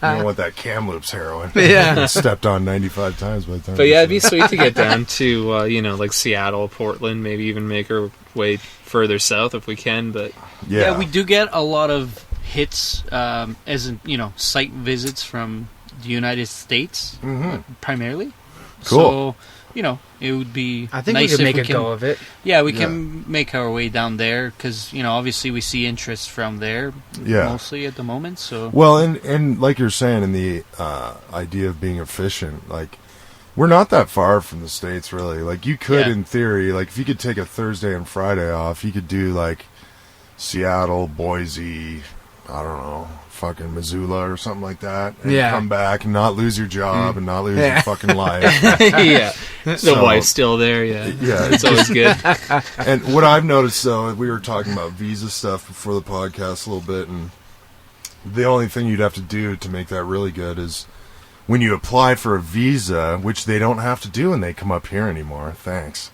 don't want that Kamloops heroin. Yeah. Stepped on 95 times by the time. But yeah, it'd be sweet to get down to like Seattle, Portland, maybe even make our way further south if we can. But yeah, We do get a lot of hits, as in, site visits from the United States, primarily. Cool. So, it would be I think nice we could if make a go of it. Yeah, we can make our way down there because, obviously we see interest from there mostly at the moment. So Well, and like you're saying, in the idea of being efficient, like we're not that far from the States, really. Like you could, in theory, like if you could take a Thursday and Friday off, you could do like Seattle, Boise, I don't know, fucking Missoula or something like that, and come back and not lose your job and not lose your fucking life. yeah, the So- wife's still there. Yeah, Yeah, it's always good. And what I've noticed, though, we were talking about visa stuff before the podcast a little bit, and the only thing you'd have to do to make that really good is when you apply for a visa, which they don't have to do when they come up here anymore. Thanks.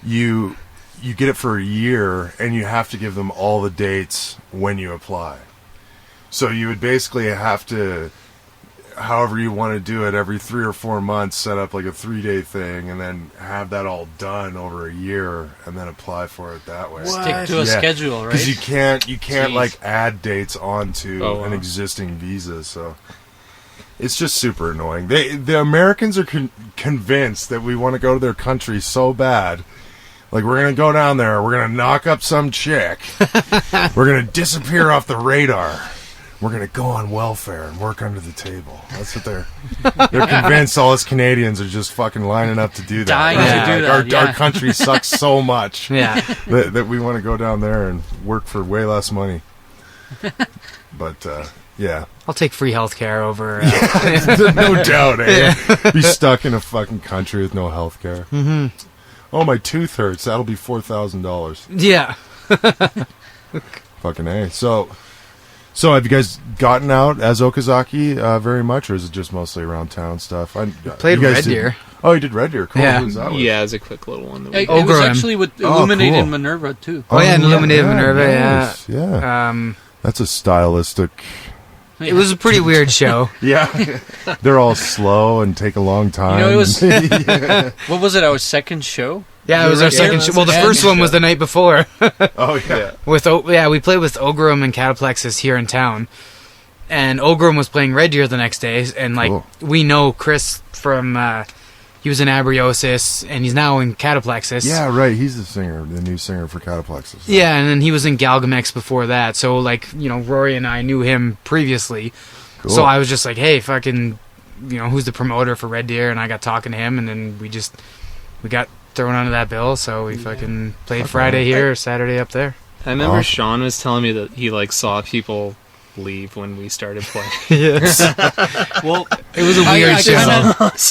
You get it for a year, and you have to give them all the dates when you apply. So you would basically have to, however you want to do it, every 3 or 4 months, set up like a 3-day thing, and then have that all done over a year, and then apply for it that way. stick to a schedule, right? Because you can't Jeez. like add dates onto Oh, wow. an existing visa, so it's just super annoying. The Americans are convinced that we want to go to their country so bad. Like, we're going to go down there, we're going to knock up some chick, we're going to disappear off the radar, we're going to go on welfare and work under the table. That's what they're convinced all us Canadians are just fucking lining up to do that. Dying to Like, do that, our yeah. country sucks so much Yeah. that we want to go down there and work for way less money. But, yeah. I'll take free healthcare over. No doubt, eh? Be stuck in a fucking country with no health care. Mm-hmm. Oh, my tooth hurts. That'll be $4,000. Yeah. Fucking A. So have you guys gotten out as Okazaki very much, or is it just mostly around town stuff? Played you guys Red did- Deer. Oh, you did Red Deer. Cool. Yeah. Who was that with? Yeah, it's a quick little one. That we It was Ogre. actually with Illuminated cool. Minerva, too. Oh, yeah, and Illuminated Minerva, nice. Yeah. yeah. That's a stylistic... It was a pretty weird show. Yeah. They're all slow and take a long time. it was... What was it, our second show? Yeah, it was our second show. Well, the first one was the night before. Oh, yeah. We played with Ogrum and Cataplexis here in town. And Ogrum was playing Red Deer the next day, and Cool. we know Chris from he was in Abriosis, and he's now in Cataplexis. Yeah, right. He's the new singer for Cataplexis. Yeah, and then he was in Galgamex before that. So, like, you know, Rory and I knew him previously. Cool. So I was just like, hey, fucking, you know, who's the promoter for Red Deer? And I got talking to him, and then we got thrown onto that bill. So we fucking played Friday here, Saturday up there. I remember Awesome. Sean was telling me that he like saw people leave when we started playing. Yes. Well, It was a weird show.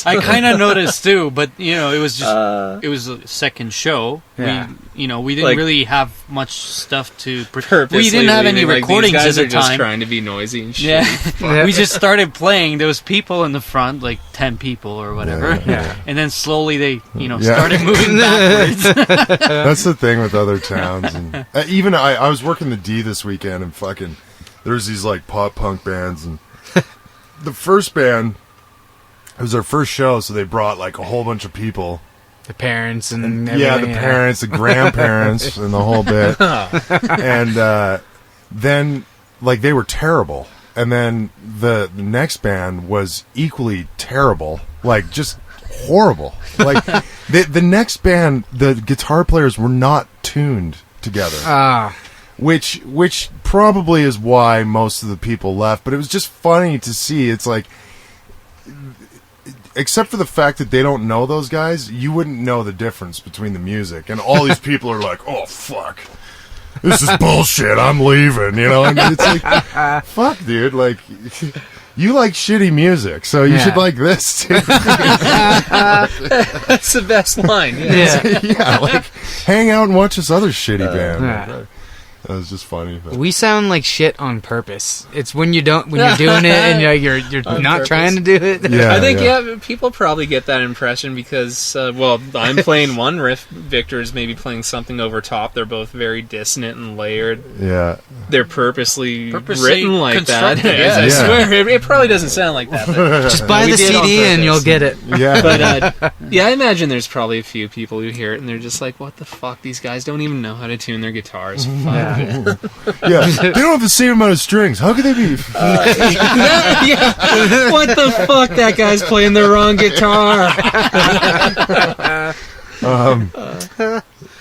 I kind of noticed too, but you know, it was just it was a second show. Yeah. We didn't Like- really have much stuff to. Purposely We didn't have any leaving, like, recordings these guys at are the just time. trying to be noisy and shit. Yeah, we just started playing. There was people in the front, like 10 people or whatever, Yeah. and then slowly they, Yeah. started moving backwards. That's the thing with other towns. And even I was working the D this weekend, and fucking there's these like pop punk bands, and the first band, it was their first show, so they brought like a whole bunch of people. The parents and Yeah, everything, the parents, the grandparents, and the whole bit. And then, like, they were terrible. And then the next band was equally terrible. Like, just horrible. Like, the next band, the guitar players were not tuned together. Ah, Which probably is why most of the people left. But it was just funny to see. It's like, except for the fact that they don't know those guys, you wouldn't know the difference between the music. And all these people are like, oh, fuck. This is bullshit. I'm leaving, you know? And it's like, fuck, dude. Like, you like shitty music, so you Yeah. should like this, too. That's the best line. Yeah. yeah. Yeah, like, hang out and watch this other shitty band. Yeah. That was just funny. But. We sound like shit on purpose. It's when you're doing it and you're On not purpose. trying to do it. Yeah, I think people probably get that impression because I'm playing one riff, Victor's maybe playing something over top. They're both very dissonant and layered. Yeah. They're purposely Purposely written like that. constructed, Yes, I yeah. swear it probably doesn't sound like that. But Just buy We the did on CD and purpose. you'll get it. Yeah. But yeah, I imagine there's probably a few people who hear it and they're just like, "What the fuck? These guys don't even know how to tune their guitars." Fuck. Yeah. Yeah, they don't have the same amount of strings. How could they be? Yeah. What the fuck? That guy's playing the wrong guitar.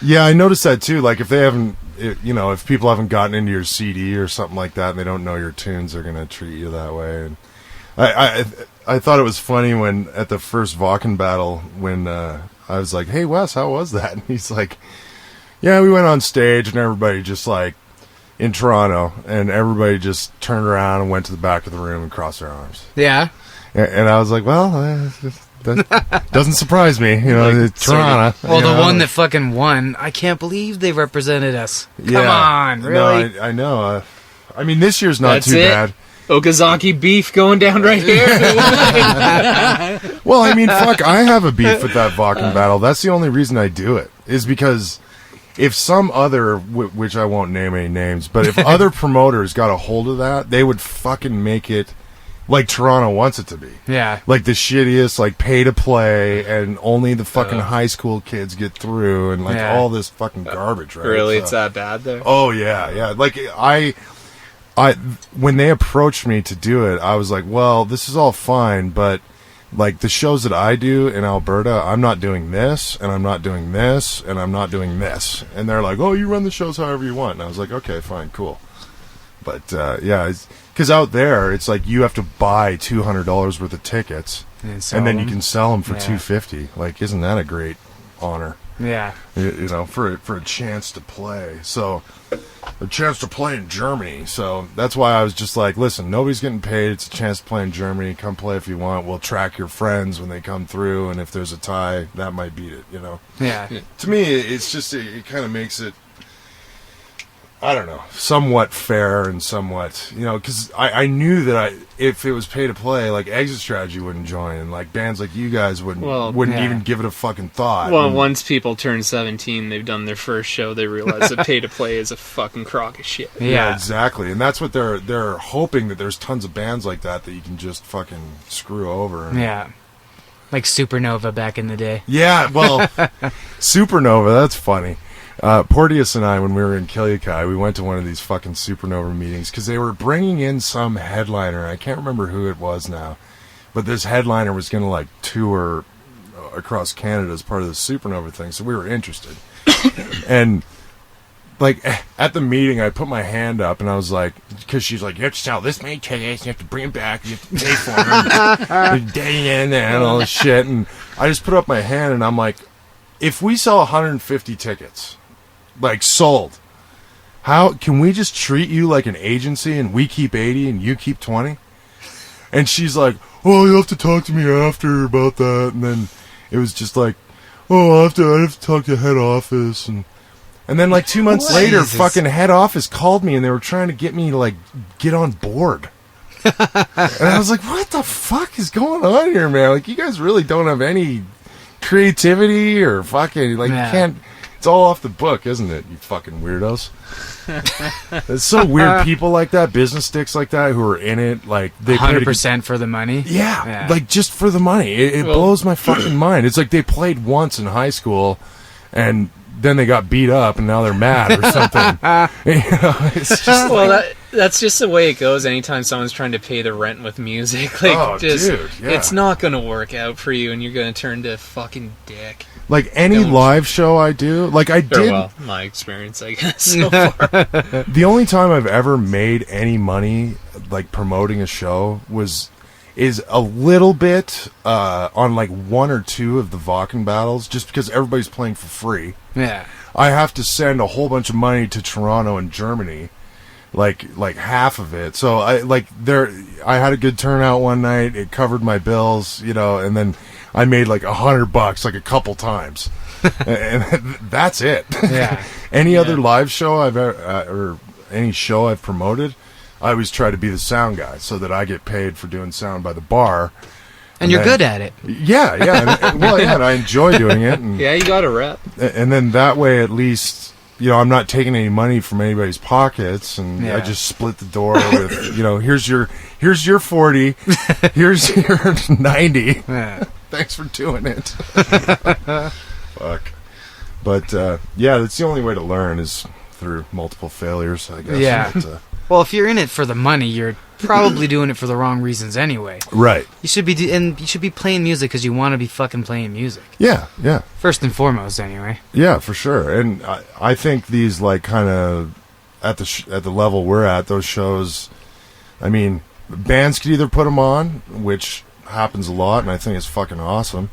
Yeah, I noticed that too. Like, if they haven't, if people haven't gotten into your CD or something like that, and they don't know your tunes, they're gonna treat you that way. And I thought it was funny when at the first Wacken battle, when I was like, "Hey Wes, how was that?" And he's like, "Yeah, we went on stage, and everybody just like." In Toronto, and everybody just turned around and went to the back of the room and crossed their arms. Yeah. And I was like, well, that doesn't surprise me. It's Toronto. Well, you the know? one that fucking won, I can't believe they represented us. Come Yeah. on, really? No, I know. I mean, this year's not That's too it. bad. Okazaki beef going down right here. Well, I mean, fuck, I have a beef with that Wacken battle. That's the only reason I do it, is because if some other, which I won't name any names, but if other promoters got a hold of that, they would fucking make it like Toronto wants it to be. Yeah. Like the shittiest, like pay to play, and only the fucking high school kids get through, and like Yeah. all this fucking garbage, right? Really, So- it's that bad there? Oh yeah. Like I when they approached me to do it, I was like, well, this is all fine, but like the shows that I do in Alberta, I'm not doing this, and I'm not doing this, and I'm not doing this. And they're like, oh, you run the shows however you want. And I was like, okay, fine, cool. But yeah, because out there, it's like you have to buy $200 worth of tickets, and then you can sell them for Yeah. $250. Like, isn't that a great honor? Yeah. For a chance to play. So a chance to play in Germany. So that's why I was just like, listen, nobody's getting paid. It's a chance to play in Germany. Come play if you want. We'll track your friends when they come through, and if there's a tie, that might beat it. Yeah. To me, it's just it kind of makes it, I don't know, somewhat fair and somewhat, because I knew that if it was pay to play, like Exit Strategy wouldn't join, and like bands like you guys wouldn't yeah. even give it a fucking thought. Well, And- once people turn 17, they've done their first show, they realize that pay to play is a fucking crock of shit. Yeah. exactly, and that's what they're hoping, that there's tons of bands like that you can just fucking screw over. Yeah. Like Supernova back in the day. Yeah, well, Supernova, that's funny. Porteous and I, when we were in Kilyakai, we went to one of these fucking Supernova meetings because they were bringing in some headliner. I can't remember who it was now, but this headliner was going to like tour across Canada as part of the Supernova thing, so we were interested. And like at the meeting, I put my hand up and I was like, because she's like, you have to sell this many tickets, you have to bring them back, you have to pay for them, and all this shit. And I just put up my hand and I'm like, if we sell 150 tickets, like sold, how can we just treat you like an agency and we keep 80 and you keep 20? And she's like, oh, you have to talk to me after about that. And then it was just like, oh, I have to talk to head office. And then like 2 months later, fucking head office called me and they were trying to get me to like get on board. And I was like, what the fuck is going on here, man? Like, you guys really don't have any creativity or fucking, like, you can't, it's all off the book, isn't it, you fucking weirdos? It's so weird, people like that, business dicks like that who are in it, like, they 100% for the money. Yeah, like, just for the money. It blows my fucking mind. It's like they played once in high school and then they got beat up and now they're mad or something. You know, it's just that's just the way it goes anytime someone's trying to pay the rent with music. Like, it's not going to work out for you and you're going to turn to a fucking dick. Like any live show I do, like I did. Well, my experience, I guess, so far. The only time I've ever made any money, like promoting a show, is a little bit on like one or two of the Wacken battles, just because everybody's playing for free. Yeah. I have to send a whole bunch of money to Toronto and Germany, like half of it. So I had a good turnout one night. It covered my bills, you know, and then I made like $100 like a couple times, and that's it. Yeah. Any other live show I've ever, or any show I've promoted, I always try to be the sound guy so that I get paid for doing sound by the bar. And you're good at it. Yeah. And I enjoy doing it. And, yeah, you got a rep. And then that way, at least, you know, I'm not taking any money from anybody's pockets, and I just split the door with, you know, here's your 40, here's your 90. Yeah. Thanks for doing it. Fuck. But that's the only way to learn is through multiple failures, I guess. Yeah. But, well, if you're in it for the money, you're probably doing it for the wrong reasons anyway. Right. You should be playing music because you want to be fucking playing music. Yeah. First and foremost, anyway. Yeah, for sure. And I think these, like, kind of at the level we're at, those shows, I mean, bands could either put them on, which happens a lot, and I think it's fucking awesome.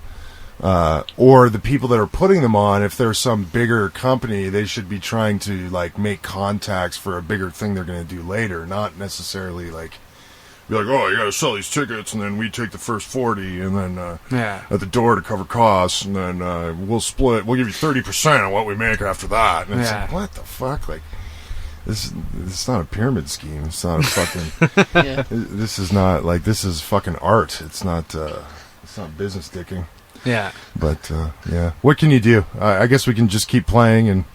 Or the people that are putting them on, if there's some bigger company, they should be trying to like make contacts for a bigger thing they're going to do later, not necessarily like be like, oh, you got to sell these tickets, and then we take the first 40, and then at the door to cover costs, and then we'll give you 30% of what we make after that. And it's like, what the fuck, like. This is not a pyramid scheme. It's not a fucking. This is not like, this is fucking art. It's not business dicking. Yeah. But what can you do? I guess we can just keep playing and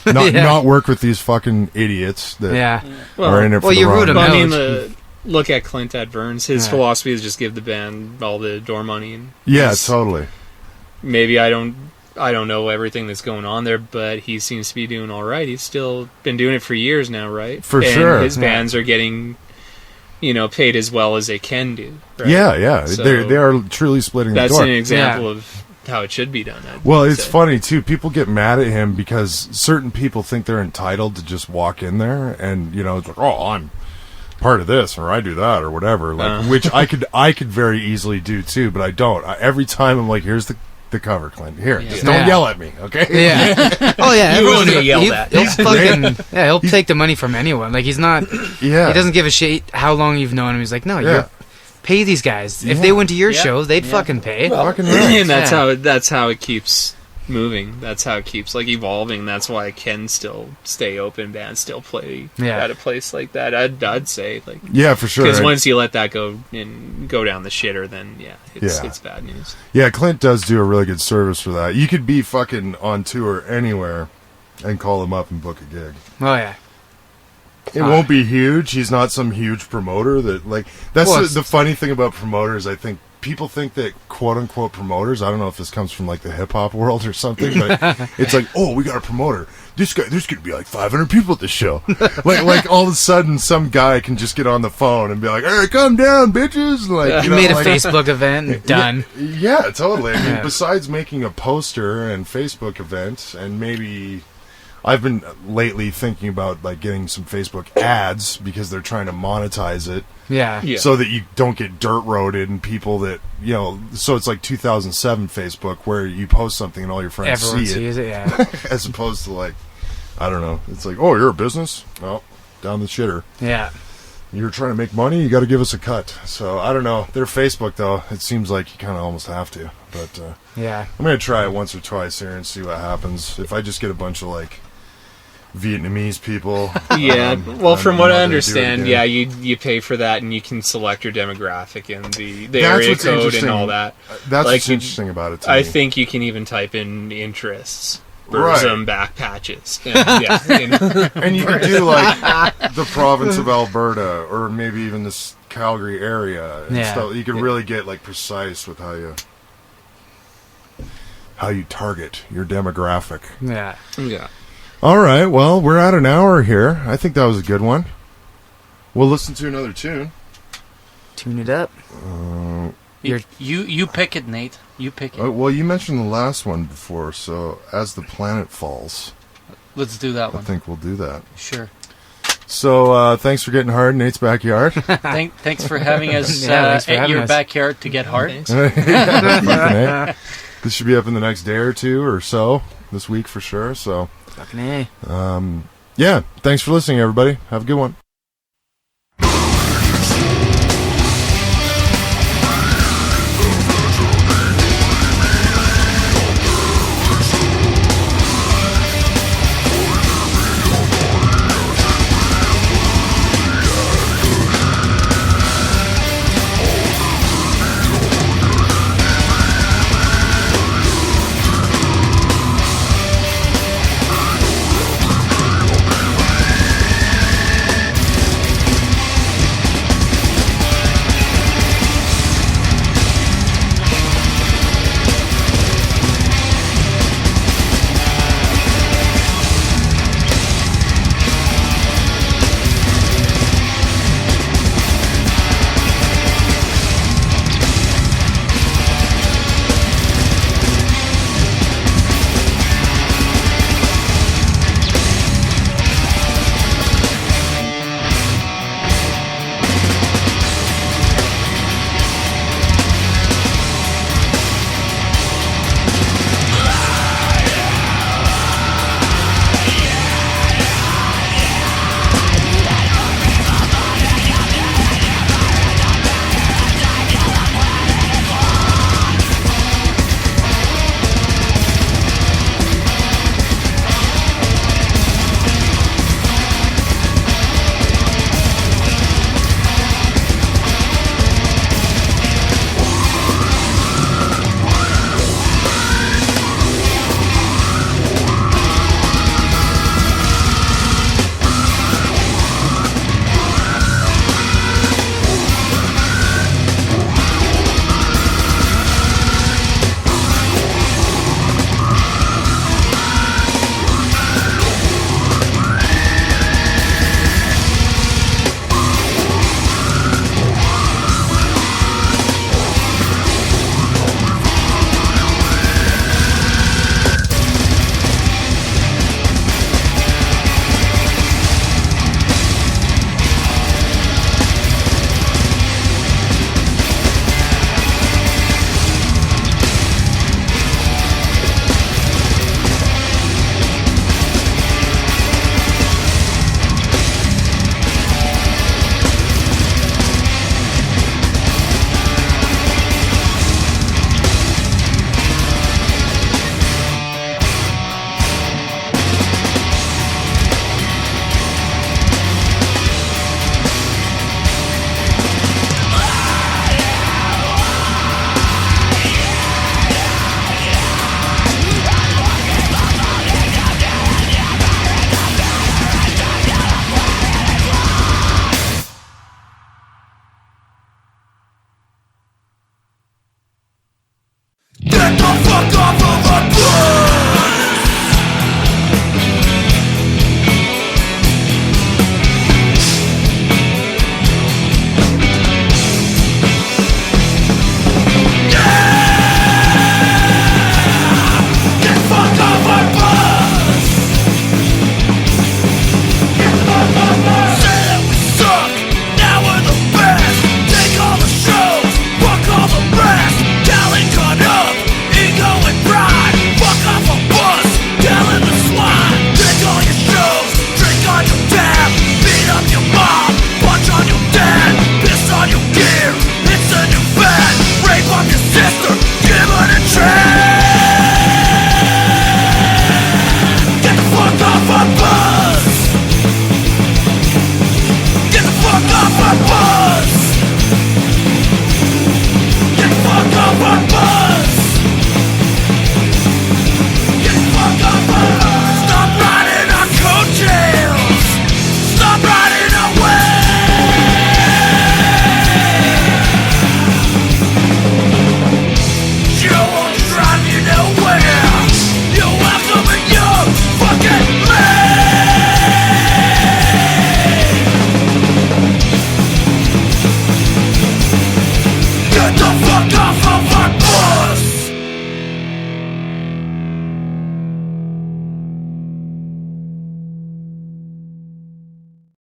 not work with these fucking idiots that are in it for the wrong. I mean, look at Clint at Burns. His philosophy is just give the band all the door money. And totally. Maybe I don't know everything that's going on there, but he seems to be doing all right. He's still been doing it for years now, right? For sure. His bands are getting, you know, paid as well as they can do. Right? Yeah. So they are truly splitting the door. That's an example of how it should be done. It's funny, too. People get mad at him because certain people think they're entitled to just walk in there and, you know, it's like, oh, I'm part of this, or I do that, or whatever. Like, which I could very easily do, too, but I don't. Every time I'm like, here's the cover, Clint. Here, just don't yell at me, okay? Yeah. Oh yeah, you won't get yelled at. He'll take the money from anyone. Like, he's not. Yeah. He doesn't give a shit how long you've known him. He's like, no, you pay these guys. If they went to your show, they'd fucking pay. Well, fucking right. And that's how it keeps moving. That's how it keeps like evolving. That's why it can still stay open. Bands still play at a place like that. I'd say like for sure. Because once you let that go and go down the shitter, then it's bad news. Yeah, Clint does do a really good service for that. You could be fucking on tour anywhere and call him up and book a gig. Oh yeah. It won't be huge. He's not some huge promoter that like. That's the funny thing about promoters. I think people think that quote unquote promoters, I don't know if this comes from like the hip hop world or something, but it's like, oh, we got a promoter. There's gonna be like 500 people at this show. like all of a sudden some guy can just get on the phone and be like, hey, come down, bitches. Like, You made a Facebook event and done. Yeah, totally. I mean, besides making a poster and Facebook event, and maybe I've been lately thinking about like getting some Facebook ads because they're trying to monetize it. Yeah. So that you don't get dirt roaded and people that, you know, so it's like 2007 Facebook where you post something and all your friends Everyone see sees it, yeah. as opposed to like, I don't know. It's like, oh, you're a business? Well, down the shitter. Yeah. You're trying to make money, you got to give us a cut. So, I don't know. They're Facebook, though. It seems like you kind of almost have to. But Yeah. I'm going to try it once or twice here and see what happens. If I just get a bunch of, like, Vietnamese people. Yeah, well, from what I understand, yeah, you pay for that and you can select your demographic and the That's area what's code and interesting. all that. That's Like, what's interesting about it to I me. think you can even type in interests. Right. Burzum back patches. And, yeah, you know. And you could do, like, the province of Alberta or maybe even this Calgary area. And Yeah. stuff. You could really get, like, precise with how you target your demographic. Yeah. Yeah. All right, well, we're at an hour here. I think that was a good one. We'll listen to another tune. Tune it up. You pick it, Nate. You pick it. Well, you mentioned the last one before, so As the Planet Falls. Let's do that I one. think we'll do that. Sure. So, thanks for getting hard in Nate's backyard. Thanks for having us Yeah, thanks for at having your us. backyard to get hard. Thanks. Fucking A. This should be up in the next day or two or so, this week for sure. So, Fucking A. yeah, thanks for listening, everybody. Have a good one.